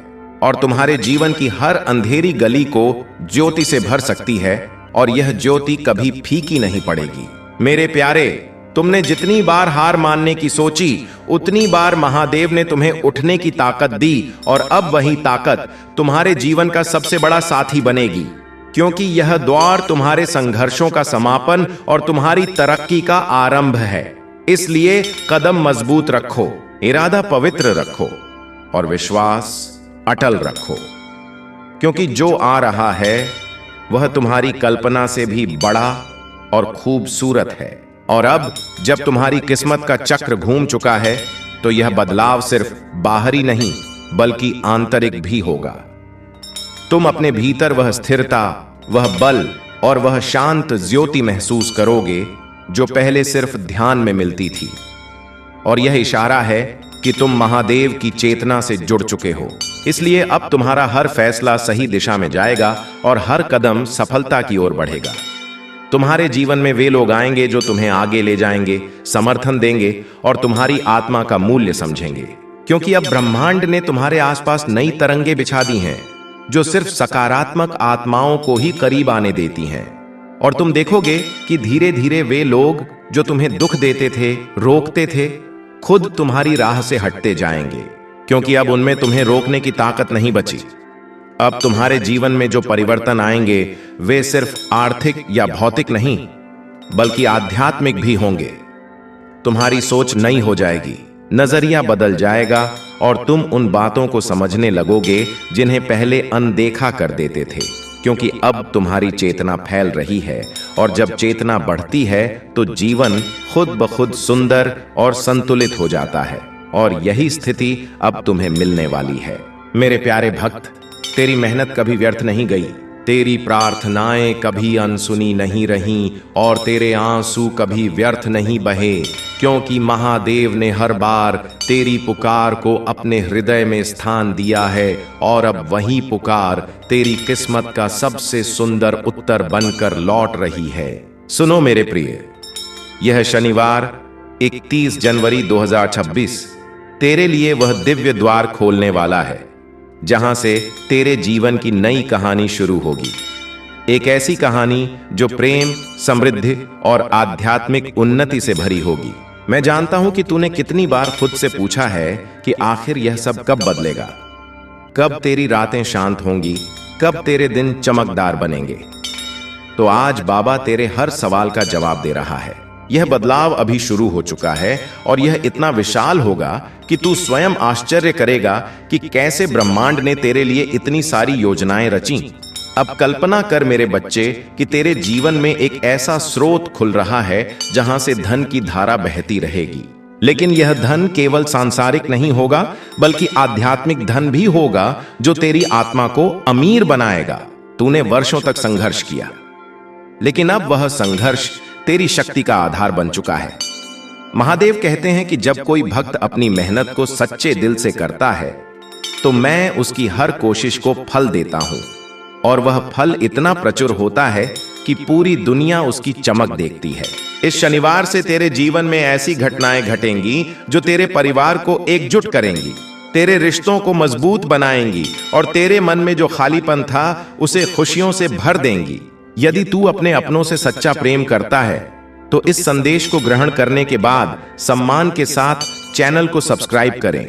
और तुम्हारे जीवन की हर अंधेरी गली को ज्योति से भर सकती है। और यह ज्योति कभी फीकी नहीं पड़ेगी। मेरे प्यारे, तुमने जितनी बार हार मानने की सोची, उतनी बार महादेव ने तुम्हें उठने की ताकत दी। और अब वही ताकत तुम्हारे जीवन का सबसे बड़ा साथी बनेगी, क्योंकि यह द्वार तुम्हारे संघर्षों का समापन और तुम्हारी तरक्की का आरंभ है। इसलिए कदम मजबूत रखो, इरादा पवित्र रखो और विश्वास अटल रखो, क्योंकि जो आ रहा है वह तुम्हारी कल्पना से भी बड़ा और खूबसूरत है। और अब जब तुम्हारी किस्मत का चक्र घूम चुका है, तो यह बदलाव सिर्फ बाहरी नहीं बल्कि आंतरिक भी होगा। तुम अपने भीतर वह स्थिरता, वह बल और वह शांत ज्योति महसूस करोगे जो पहले सिर्फ ध्यान में मिलती थी। और यह इशारा है कि तुम महादेव की चेतना से जुड़ चुके हो। इसलिए अब तुम्हारा हर फैसला सही दिशा में जाएगा और हर कदम सफलता की ओर बढ़ेगा। तुम्हारे जीवन में वे लोग आएंगे जो तुम्हें आगे ले जाएंगे, समर्थन देंगे और तुम्हारी आत्मा का मूल्य समझेंगे, क्योंकि अब ब्रह्मांड ने तुम्हारे आसपास नई तरंगे बिछा दी हैं जो सिर्फ सकारात्मक आत्माओं को ही करीब आने देती हैं। और तुम देखोगे कि धीरे धीरे वे लोग जो तुम्हें दुख देते थे, रोकते थे, खुद तुम्हारी राह से हटते जाएंगे, क्योंकि अब उनमें तुम्हें रोकने की ताकत नहीं बची। अब तुम्हारे जीवन में जो परिवर्तन आएंगे वे सिर्फ आर्थिक या भौतिक नहीं, बल्कि आध्यात्मिक भी होंगे। तुम्हारी सोच नई हो जाएगी, नजरिया बदल जाएगा और तुम उन बातों को समझने लगोगे जिन्हें पहले अनदेखा कर देते थे, क्योंकि अब तुम्हारी चेतना फैल रही है। और जब चेतना बढ़ती है तो जीवन खुद ब खुद सुंदर और संतुलित हो जाता है। और यही स्थिति अब तुम्हें मिलने वाली है। मेरे प्यारे भक्त, तेरी मेहनत कभी व्यर्थ नहीं गई, तेरी प्रार्थनाएं कभी अनसुनी नहीं रहीं और तेरे आंसू कभी व्यर्थ नहीं बहे, क्योंकि महादेव ने हर बार तेरी पुकार को अपने हृदय में स्थान दिया है। और अब वही पुकार तेरी किस्मत का सबसे सुंदर उत्तर बनकर लौट रही है। सुनो मेरे प्रिय, यह शनिवार 31 जनवरी 2026 तेरे लिए वह दिव्य द्वार खोलने वाला है जहां से तेरे जीवन की नई कहानी शुरू होगी। एक ऐसी कहानी जो प्रेम, समृद्धि और आध्यात्मिक उन्नति से भरी होगी। मैं जानता हूं कि तूने कितनी बार खुद से पूछा है कि आखिर यह सब कब बदलेगा, कब तेरी रातें शांत होंगी, कब तेरे दिन चमकदार बनेंगे। तो आज बाबा तेरे हर सवाल का जवाब दे रहा है। यह बदलाव अभी शुरू हो चुका है और यह इतना विशाल होगा कि तू स्वयं आश्चर्य करेगा कि कैसे ब्रह्मांड ने तेरे लिए इतनी सारी योजनाएं रची। अब कल्पना कर मेरे बच्चे कि तेरे जीवन में एक ऐसा स्रोत खुल रहा है जहां से धन की धारा बहती रहेगी। लेकिन यह धन केवल सांसारिक नहीं होगा, बल्कि आध्यात्मिक धन भी होगा जो तेरी आत्मा को अमीर बनाएगा। तूने वर्षों तक संघर्ष किया, लेकिन अब वह संघर्ष तेरी शक्ति का आधार बन चुका है। महादेव कहते हैं कि जब कोई भक्त अपनी मेहनत को सच्चे दिल से करता है तो मैं उसकी हर कोशिश को फल देता हूं, और वह फल इतना प्रचुर होता है कि पूरी दुनिया उसकी चमक देखती है। इस शनिवार से तेरे जीवन में ऐसी घटनाएं घटेंगी जो तेरे परिवार को एकजुट करेंगी, तेरे रिश्तों को मजबूत बनाएंगी और तेरे मन में जो खालीपन था उसे खुशियों से भर देंगी। यदि तू अपने अपनों से सच्चा प्रेम करता है तो इस संदेश को ग्रहण करने के बाद सम्मान के साथ चैनल को सब्सक्राइब करें।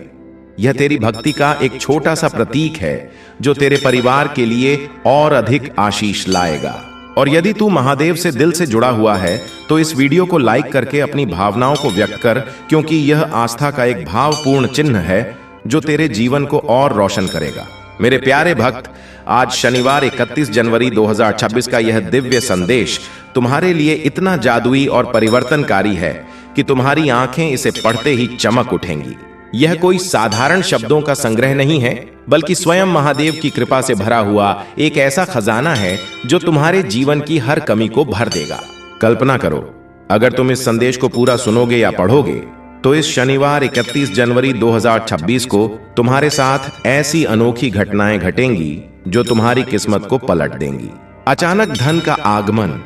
यह तेरी भक्ति का एक छोटा सा प्रतीक है जो तेरे परिवार के लिए और अधिक आशीष लाएगा। और यदि तू महादेव से दिल से जुड़ा हुआ है तो इस वीडियो को लाइक करके अपनी भावनाओं को व्यक्त कर, क्योंकि यह आस्था का एक भावपूर्ण चिन्ह है जो तेरे जीवन को और रोशन करेगा। मेरे प्यारे भक्त, आज शनिवार 31 जनवरी 2026 का यह दिव्य संदेश तुम्हारे लिए इतना जादुई और परिवर्तनकारी है कि तुम्हारी आंखें इसे पढ़ते ही चमक उठेंगी। यह कोई साधारण शब्दों का संग्रह नहीं है, बल्कि स्वयं महादेव की कृपा से भरा हुआ एक ऐसा खजाना है जो तुम्हारे जीवन की हर कमी को भर देगा। कल्पना करो, अगर तुम इस संदेश को पूरा सुनोगे या पढ़ोगे तो इस शनिवार 31 जनवरी 2026 को तुम्हारे साथ ऐसी अनोखी घटनाएं घटेंगी जो तुम्हारी किस्मत को पलट देंगी। अचानक धन का आगमन,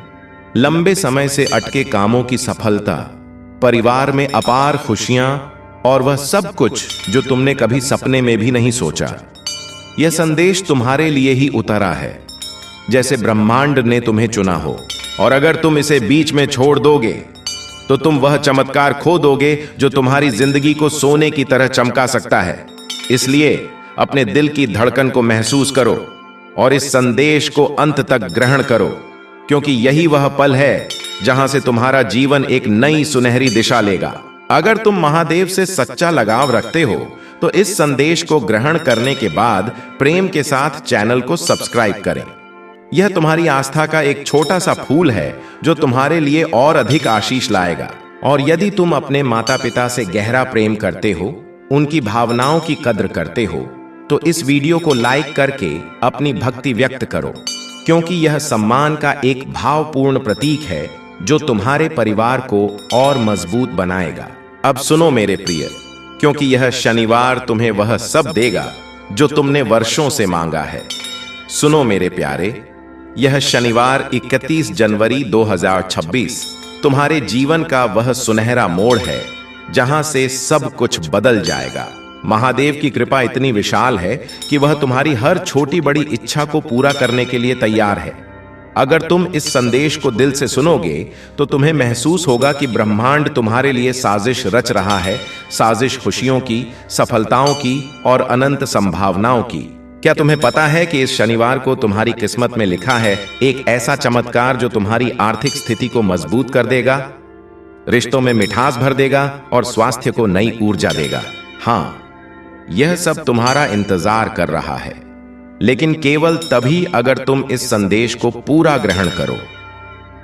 लंबे समय से अटके कामों की सफलता, परिवार में अपार खुशियां और वह सब कुछ जो तुमने कभी सपने में भी नहीं सोचा। यह संदेश तुम्हारे लिए ही उतरा है, जैसे ब्रह्मांड ने तुम्हें चुना हो। और अगर तुम इसे बीच में छोड़ दोगे तो तुम वह चमत्कार खो दोगे जो तुम्हारी जिंदगी को सोने की तरह चमका सकता है। इसलिए अपने दिल की धड़कन को महसूस करो और इस संदेश को अंत तक ग्रहण करो, क्योंकि यही वह पल है जहां से तुम्हारा जीवन एक नई सुनहरी दिशा लेगा। अगर तुम महादेव से सच्चा लगाव रखते हो तो इस संदेश को ग्रहण करने के बाद प्रेम के साथ चैनल को सब्सक्राइब करें। यह तुम्हारी आस्था का एक छोटा सा फूल है जो तुम्हारे लिए और अधिक आशीष लाएगा। और यदि तुम अपने माता पिता से गहरा प्रेम करते हो, उनकी भावनाओं की कद्र करते हो तो इस वीडियो को लाइक करके अपनी भक्ति व्यक्त करो, क्योंकि यह सम्मान का एक भावपूर्ण प्रतीक है जो तुम्हारे परिवार को और मजबूत बनाएगा। अब सुनो मेरे प्रिय, क्योंकि यह शनिवार तुम्हें वह सब देगा जो तुमने वर्षों से मांगा है। सुनो मेरे प्यारे, यह शनिवार 31 जनवरी 2026 तुम्हारे जीवन का वह सुनहरा मोड़ है जहां से सब कुछ बदल जाएगा। महादेव की कृपा इतनी विशाल है कि वह तुम्हारी हर छोटी बड़ी इच्छा को पूरा करने के लिए तैयार है। अगर तुम इस संदेश को दिल से सुनोगे तो तुम्हें महसूस होगा कि ब्रह्मांड तुम्हारे लिए साजिश रच रहा है, साजिश खुशियों की, सफलताओं की और अनंत संभावनाओं की। क्या तुम्हें पता है कि इस शनिवार को तुम्हारी किस्मत में लिखा है एक ऐसा चमत्कार जो तुम्हारी आर्थिक स्थिति को मजबूत कर देगा, रिश्तों में मिठास भर देगा और स्वास्थ्य को नई ऊर्जा देगा। हाँ, यह सब तुम्हारा इंतजार कर रहा है, लेकिन केवल तभी अगर तुम इस संदेश को पूरा ग्रहण करो।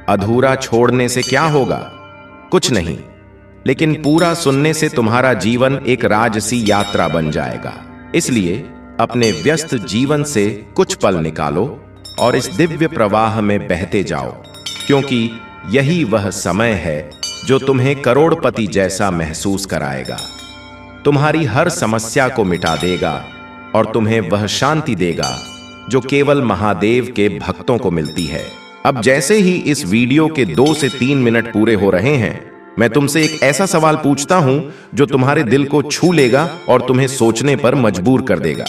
अधूरा छोड़ने से क्या होगा? कुछ नहीं, लेकिन पूरा सुनने से तुम्हारा जीवन एक राजसी यात्रा बन जाएगा। इसलिए अपने व्यस्त जीवन से कुछ पल निकालो और इस दिव्य प्रवाह में बहते जाओ, क्योंकि यही वह समय है जो तुम्हें करोड़पति जैसा महसूस कराएगा, तुम्हारी हर समस्या को मिटा देगा और तुम्हें वह शांति देगा जो केवल महादेव के भक्तों को मिलती है। अब जैसे ही इस वीडियो के 2 से 3 मिनट पूरे हो रहे हैं, मैं तुमसे एक ऐसा सवाल पूछता हूं जो तुम्हारे दिल को छू लेगा और तुम्हें सोचने पर मजबूर कर देगा।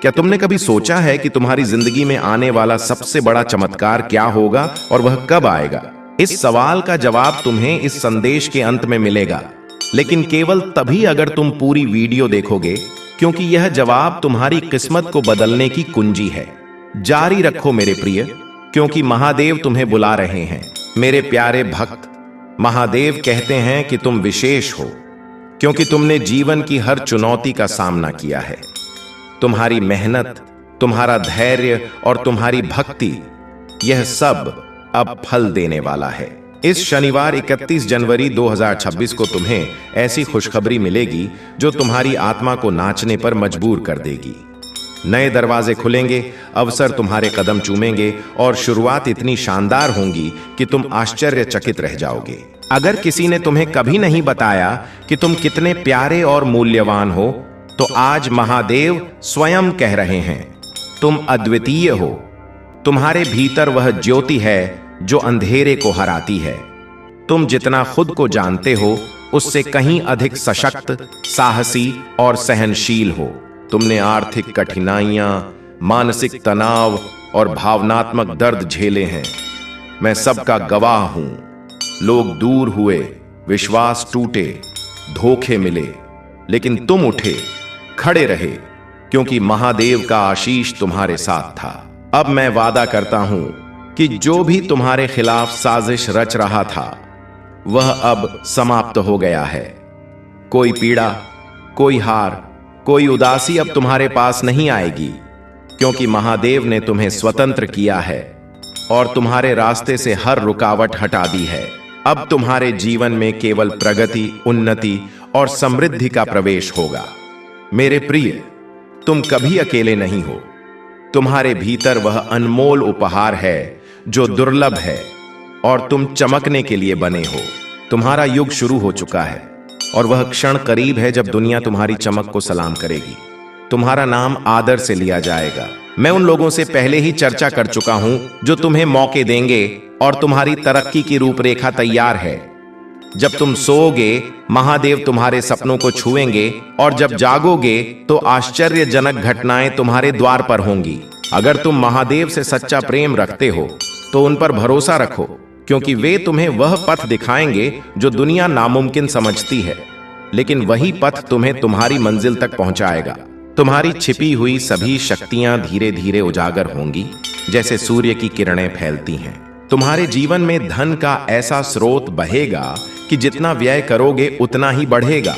क्या तुमने कभी सोचा है कि तुम्हारी जिंदगी में आने वाला सबसे बड़ा चमत्कार क्या होगा और वह कब आएगा? इस सवाल का जवाब तुम्हें इस संदेश के अंत में मिलेगा, लेकिन केवल तभी अगर तुम पूरी वीडियो देखोगे, क्योंकि यह जवाब तुम्हारी किस्मत को बदलने की कुंजी है। जारी रखो मेरे प्रिय, क्योंकि महादेव तुम्हें बुला रहे हैं। मेरे प्यारे भक्त, महादेव कहते हैं कि तुम विशेष हो, क्योंकि तुमने जीवन की हर चुनौती का सामना किया है। तुम्हारी मेहनत, तुम्हारा धैर्य और तुम्हारी भक्ति, यह सब अब फल देने वाला है। इस शनिवार 31 जनवरी 2026 को तुम्हें ऐसी खुशखबरी मिलेगी जो तुम्हारी आत्मा को नाचने पर मजबूर कर देगी। नए दरवाजे खुलेंगे, अवसर तुम्हारे कदम चूमेंगे और शुरुआत इतनी शानदार होंगी कि तुम आश्चर्यचकित रह जाओगे। अगर किसी ने तुम्हें कभी नहीं बताया कि तुम कितने प्यारे और मूल्यवान हो, तो आज महादेव स्वयं कह रहे हैं, तुम अद्वितीय हो। तुम्हारे भीतर वह ज्योति है जो अंधेरे को हराती है। तुम जितना खुद को जानते हो, उससे कहीं अधिक सशक्त, साहसी और सहनशील हो। तुमने आर्थिक कठिनाइयां, मानसिक तनाव और भावनात्मक दर्द झेले हैं। मैं सबका गवाह हूं। लोग दूर हुए, विश्वास टूटे, धोखे मिले, लेकिन तुम उठे, खड़े रहे, क्योंकि महादेव का आशीष तुम्हारे साथ था। अब मैं वादा करता हूं कि जो भी तुम्हारे खिलाफ साजिश रच रहा था, वह अब समाप्त हो गया है। कोई पीड़ा, कोई हार, कोई उदासी अब तुम्हारे पास नहीं आएगी, क्योंकि महादेव ने तुम्हें स्वतंत्र किया है और तुम्हारे रास्ते से हर रुकावट हटा दी है। अब तुम्हारे जीवन में केवल प्रगति, उन्नति और समृद्धि का प्रवेश होगा। मेरे प्रिय, तुम कभी अकेले नहीं हो। तुम्हारे भीतर वह अनमोल उपहार है जो दुर्लभ है और तुम चमकने के लिए बने हो। तुम्हारा युग शुरू हो चुका है और वह क्षण करीब है जब दुनिया तुम्हारी चमक को सलाम करेगी। तुम्हारा नाम आदर से लिया जाएगा। मैं उन लोगों से पहले ही चर्चा कर चुका हूं जो तुम्हें मौके देंगे और तुम्हारी तरक्की की रूपरेखा तैयार है। जब तुम सोओगे, महादेव तुम्हारे सपनों को छुएंगे और जब जागोगे तो आश्चर्यजनक घटनाएं तुम्हारे द्वार पर होंगी। अगर तुम महादेव से सच्चा प्रेम रखते हो तो उन पर भरोसा रखो, क्योंकि वे तुम्हें वह पथ दिखाएंगे जो दुनिया नामुमकिन समझती है, लेकिन वही पथ तुम्हें तुम्हारी मंजिल तक पहुंचाएगा। तुम्हारी छिपी हुई सभी शक्तियां धीरे धीरे उजागर होंगी, जैसे सूर्य की किरणें फैलती हैं। तुम्हारे जीवन में धन का ऐसा स्रोत बहेगा कि जितना व्यय करोगे उतना ही बढ़ेगा।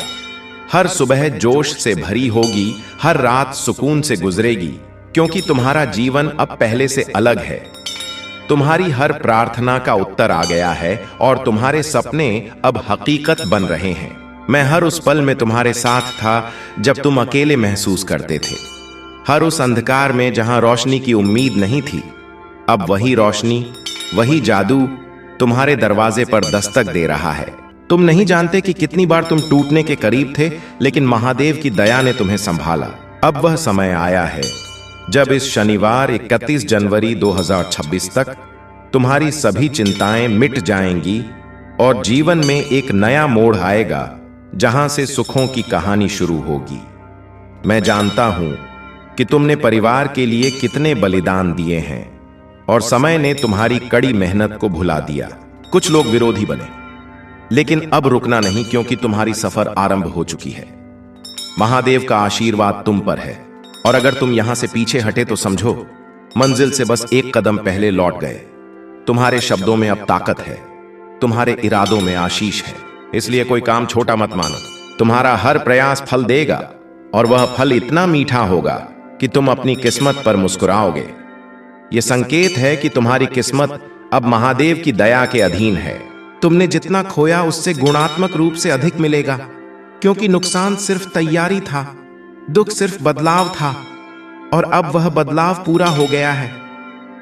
हर सुबह जोश से भरी होगी, हर रात सुकून से गुजरेगी, क्योंकि तुम्हारा जीवन अब पहले से अलग है। तुम्हारी हर प्रार्थना का उत्तर आ गया है और तुम्हारे सपने अब हकीकत बन रहे हैं। मैं हर उस पल में तुम्हारे साथ था जब तुम अकेले महसूस करते थे। हर उस अंधकार में जहां रोशनी की उम्मीद नहीं थी, अब वही रोशनी, वही जादू तुम्हारे दरवाजे पर दस्तक दे रहा है। तुम नहीं जानते कि कितनी बार तुम टूटने के करीब थे, लेकिन महादेव की दया ने तुम्हें संभाला। अब वह समय आया है जब इस शनिवार 31 जनवरी 2026 तक तुम्हारी सभी चिंताएं मिट जाएंगी और जीवन में एक नया मोड़ आएगा जहां से सुखों की कहानी शुरू होगी। मैं जानता हूं कि तुमने परिवार के लिए कितने बलिदान दिए हैं और समय ने तुम्हारी कड़ी मेहनत को भुला दिया। कुछ लोग विरोधी बने, लेकिन अब रुकना नहीं, क्योंकि तुम्हारी सफर आरंभ हो चुकी है। महादेव का आशीर्वाद तुम पर है और अगर तुम यहां से पीछे हटे तो समझो मंजिल से बस एक कदम पहले लौट गए। तुम्हारे शब्दों में अब ताकत है, तुम्हारे इरादों में आशीष है, इसलिए कोई काम छोटा मत मानो। तुम्हारा हर प्रयास फल देगा और वह फल इतना मीठा होगा कि तुम अपनी किस्मत पर मुस्कुराओगे। यह संकेत है कि तुम्हारी किस्मत अब महादेव की दया के अधीन है। तुमने जितना खोया उससे गुणात्मक रूप से अधिक मिलेगा, क्योंकि नुकसान सिर्फ तैयारी था, दुख सिर्फ बदलाव था और अब वह बदलाव पूरा हो गया है।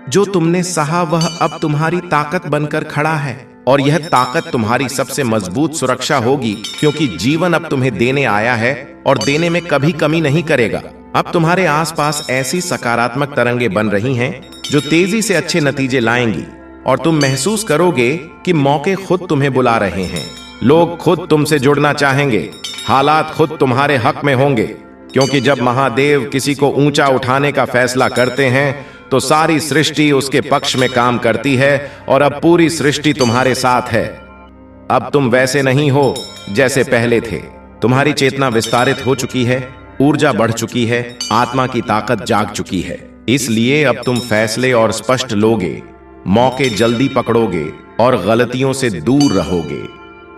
जो तुमने सहा वह अब तुम्हारी ताकत बनकर खड़ा है और यह ताकत तुम्हारी सबसे मजबूत सुरक्षा होगी, क्योंकि जीवन अब तुम्हें देने आया है और देने में कभी कमी नहीं करेगा। अब तुम्हारे आसपास ऐसी सकारात्मक तरंगें बन रही हैं जो तेजी से अच्छे नतीजे लाएंगी और तुम महसूस करोगे कि मौके खुद तुम्हें बुला रहे हैं। लोग खुद तुमसे जुड़ना चाहेंगे, हालात खुद तुम्हारे हक में होंगे, क्योंकि जब महादेव किसी को ऊंचा उठाने का फैसला करते हैं तो सारी सृष्टि उसके पक्ष में काम करती है और अब पूरी सृष्टि तुम्हारे साथ है। अब तुम वैसे नहीं हो जैसे पहले थे। तुम्हारी चेतना विस्तारित हो चुकी है, ऊर्जा बढ़ चुकी है, आत्मा की ताकत जाग चुकी है। इसलिए अब तुम फैसले और स्पष्ट लोगे, मौके जल्दी पकड़ोगे और गलतियों से दूर रहोगे,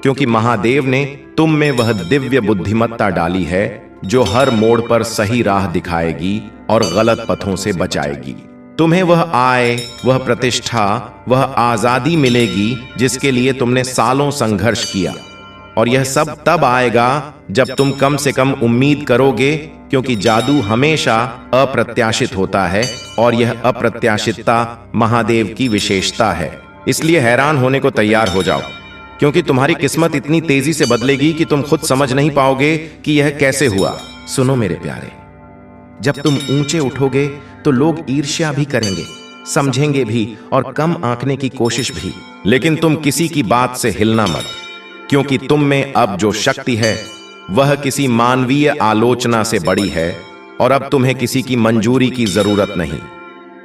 क्योंकि महादेव ने तुम में वह दिव्य बुद्धिमत्ता डाली है जो हर मोड़ पर सही राह दिखाएगी और गलत पथों से बचाएगी। तुम्हें वह आय, वह प्रतिष्ठा, वह आजादी मिलेगी जिसके लिए तुमने सालों संघर्ष किया, और यह सब तब आएगा जब तुम कम से कम उम्मीद करोगे, क्योंकि जादू हमेशा अप्रत्याशित होता है और यह अप्रत्याशितता महादेव की विशेषता है। इसलिए हैरान होने को तैयार हो जाओ, क्योंकि तुम्हारी किस्मत इतनी तेजी से बदलेगी कि तुम खुद समझ नहीं पाओगे कि यह कैसे हुआ। सुनो मेरे प्यारे, जब तुम ऊंचे उठोगे तो लोग ईर्ष्या भी करेंगे, समझेंगे भी और कम आंकने की कोशिश भी, लेकिन तुम किसी की बात से हिलना मत, क्योंकि तुम में अब जो शक्ति है वह किसी मानवीय आलोचना से बड़ी है और अब तुम्हें किसी की मंजूरी की जरूरत नहीं,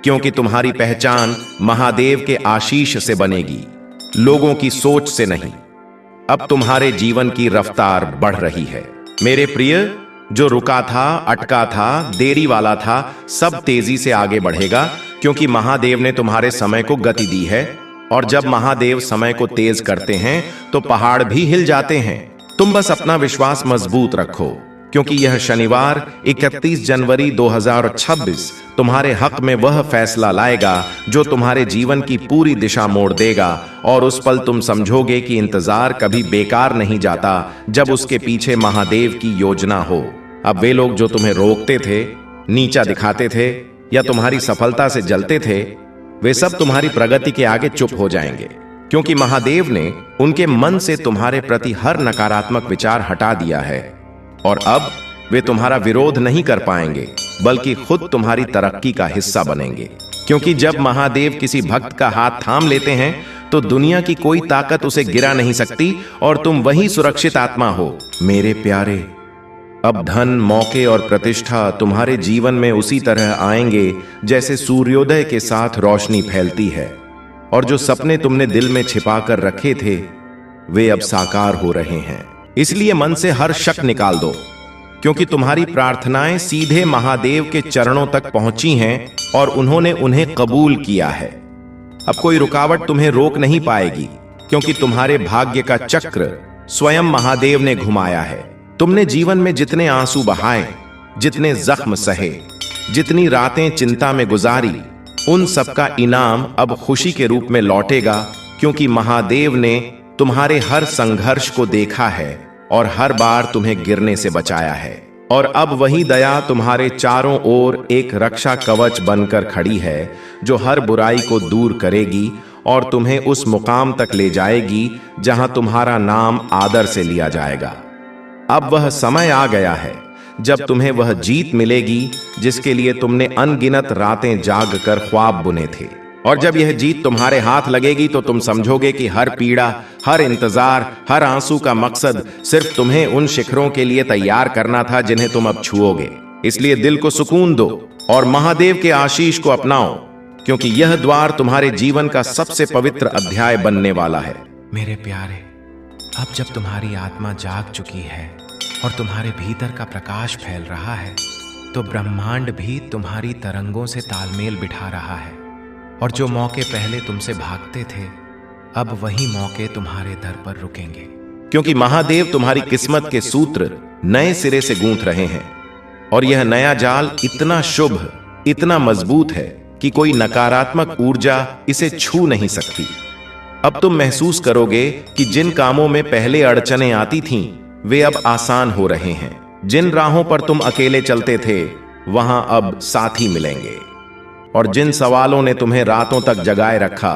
क्योंकि तुम्हारी पहचान महादेव के आशीष से बनेगी, लोगों की सोच से नहीं। अब तुम्हारे जीवन की रफ्तार बढ़ रही है मेरे प्रिय। जो रुका था, अटका था, देरी वाला था, सब तेजी से आगे बढ़ेगा, क्योंकि महादेव ने तुम्हारे समय को गति दी है और जब महादेव समय को तेज करते हैं तो पहाड़ भी हिल जाते हैं। तुम बस अपना विश्वास मजबूत रखो, क्योंकि यह शनिवार 31 जनवरी 2026 तुम्हारे हक में वह फैसला लाएगा जो तुम्हारे जीवन की पूरी दिशा मोड़ देगा, और उस पल तुम समझोगे कि इंतजार कभी बेकार नहीं जाता जब उसके पीछे महादेव की योजना हो। अब वे लोग जो तुम्हें रोकते थे, नीचा दिखाते थे या तुम्हारी सफलता से जलते थे, वे सब तुम्हारी प्रगति के आगे चुप हो जाएंगे, क्योंकि महादेव ने उनके मन से तुम्हारे प्रति हर नकारात्मक विचार हटा दिया है और अब वे तुम्हारा विरोध नहीं कर पाएंगे, बल्कि खुद तुम्हारी तरक्की का हिस्सा बनेंगे। क्योंकि जब महादेव किसी भक्त का हाथ थाम लेते हैं तो दुनिया की कोई ताकत उसे गिरा नहीं सकती और तुम वही सुरक्षित आत्मा हो। मेरे प्यारे, अब धन, मौके और प्रतिष्ठा तुम्हारे जीवन में उसी तरह आएंगे जैसे सूर्योदय के साथ रोशनी फैलती है, और जो सपने तुमने दिल में छिपा कर रखे थे वे अब साकार हो रहे हैं। इसलिए मन से हर शक निकाल दो, क्योंकि तुम्हारी प्रार्थनाएं सीधे महादेव के चरणों तक पहुंची हैं और उन्होंने उन्हें कबूल किया है। अब कोई रुकावट तुम्हें रोक नहीं पाएगी, क्योंकि तुम्हारे भाग्य का चक्र स्वयं महादेव ने घुमाया है। तुमने जीवन में जितने आंसू बहाए, जितने जख्म सहे, जितनी रातें चिंता में गुजारी, उन सबका इनाम अब खुशी के रूप में लौटेगा, क्योंकि महादेव ने तुम्हारे हर संघर्ष को देखा है और हर बार तुम्हें गिरने से बचाया है। और अब वही दया तुम्हारे चारों ओर एक रक्षा कवच बनकर खड़ी है, जो हर बुराई को दूर करेगी और तुम्हें उस मुकाम तक ले जाएगी जहां तुम्हारा नाम आदर से लिया जाएगा। अब वह समय आ गया है जब तुम्हें वह जीत मिलेगी जिसके लिए तुमने अनगिनत रातें जाग कर ख्वाब बुने थे। और जब यह जीत तुम्हारे हाथ लगेगी तो तुम समझोगे कि हर पीड़ा, हर इंतजार, हर आंसू का मकसद सिर्फ तुम्हें उन शिखरों के लिए तैयार करना था जिन्हें तुम अब छुओगे। इसलिए दिल को सुकून दो और महादेव के आशीष को अपनाओ, क्योंकि यह द्वार तुम्हारे जीवन का सबसे पवित्र अध्याय बनने वाला है। मेरे प्यारे, अब जब तुम्हारी आत्मा जाग चुकी है और तुम्हारे भीतर का प्रकाश फैल रहा है, तो ब्रह्मांड भी तुम्हारी तरंगों से तालमेल बिठा रहा है। और जो मौके पहले तुमसे भागते थे, अब वही मौके तुम्हारे दर पर रुकेंगे, क्योंकि महादेव तुम्हारी किस्मत के सूत्र नए सिरे से गूंथ रहे हैं। और यह नया जाल इतना शुभ, इतना मजबूत है कि कोई नकारात्मक ऊर्जा इसे छू नहीं सकती। अब तुम महसूस करोगे कि जिन कामों में पहले अड़चनें आती थीं, वे अब आसान हो रहे हैं। जिन राहों पर तुम अकेले चलते थे, वहां अब साथी मिलेंगे। और जिन सवालों ने तुम्हें रातों तक जगाए रखा,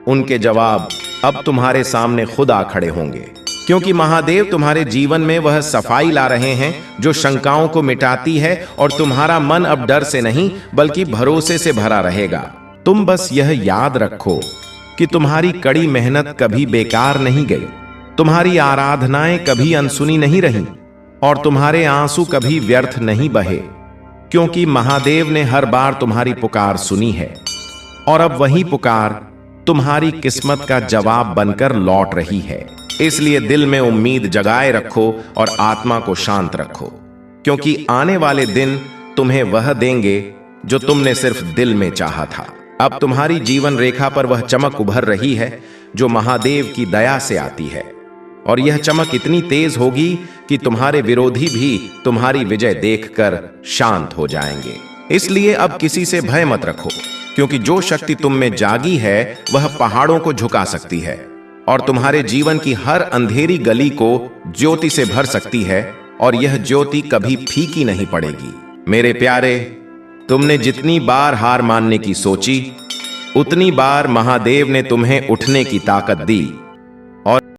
उनके जवाब अब तुम्हारे सामने खुद आ खड़े होंगे, क्योंकि महादेव तुम्हारे जीवन में वह सफाई ला रहे हैं जो शंकाओं को मिटाती है और तुम्हारा मन अब डर से नहीं बल्कि भरोसे से भरा रहेगा। तुम बस यह याद रखो कि तुम्हारी कड़ी मेहनत कभी बेकार नहीं गई, तुम्हारी आराधनाएं कभी अनसुनी नहीं रहीं और तुम्हारे आंसू कभी व्यर्थ नहीं बहे, क्योंकि महादेव ने हर बार तुम्हारी पुकार सुनी है और अब वही पुकार तुम्हारी किस्मत का जवाब बनकर लौट रही है। इसलिए दिल में उम्मीद जगाए रखो और आत्मा को शांत रखो, क्योंकि आने वाले दिन तुम्हें वह देंगे जो तुमने सिर्फ दिल में चाहा था। अब तुम्हारी जीवन रेखा पर वह चमक उभर रही है जो महादेव की दया से आती है, और यह चमक इतनी तेज होगी कि तुम्हारे विरोधी भी तुम्हारी विजय देखकर शांत हो जाएंगे। इसलिए अब किसी से भय मत रखो, क्योंकि जो शक्ति तुम में जागी है वह पहाड़ों को झुका सकती है और तुम्हारे जीवन की हर अंधेरी गली को ज्योति से भर सकती है, और यह ज्योति कभी फीकी नहीं पड़ेगी। मेरे प्यारे, तुमने जितनी बार हार मानने की सोची, उतनी बार महादेव ने तुम्हें उठने की ताकत दी।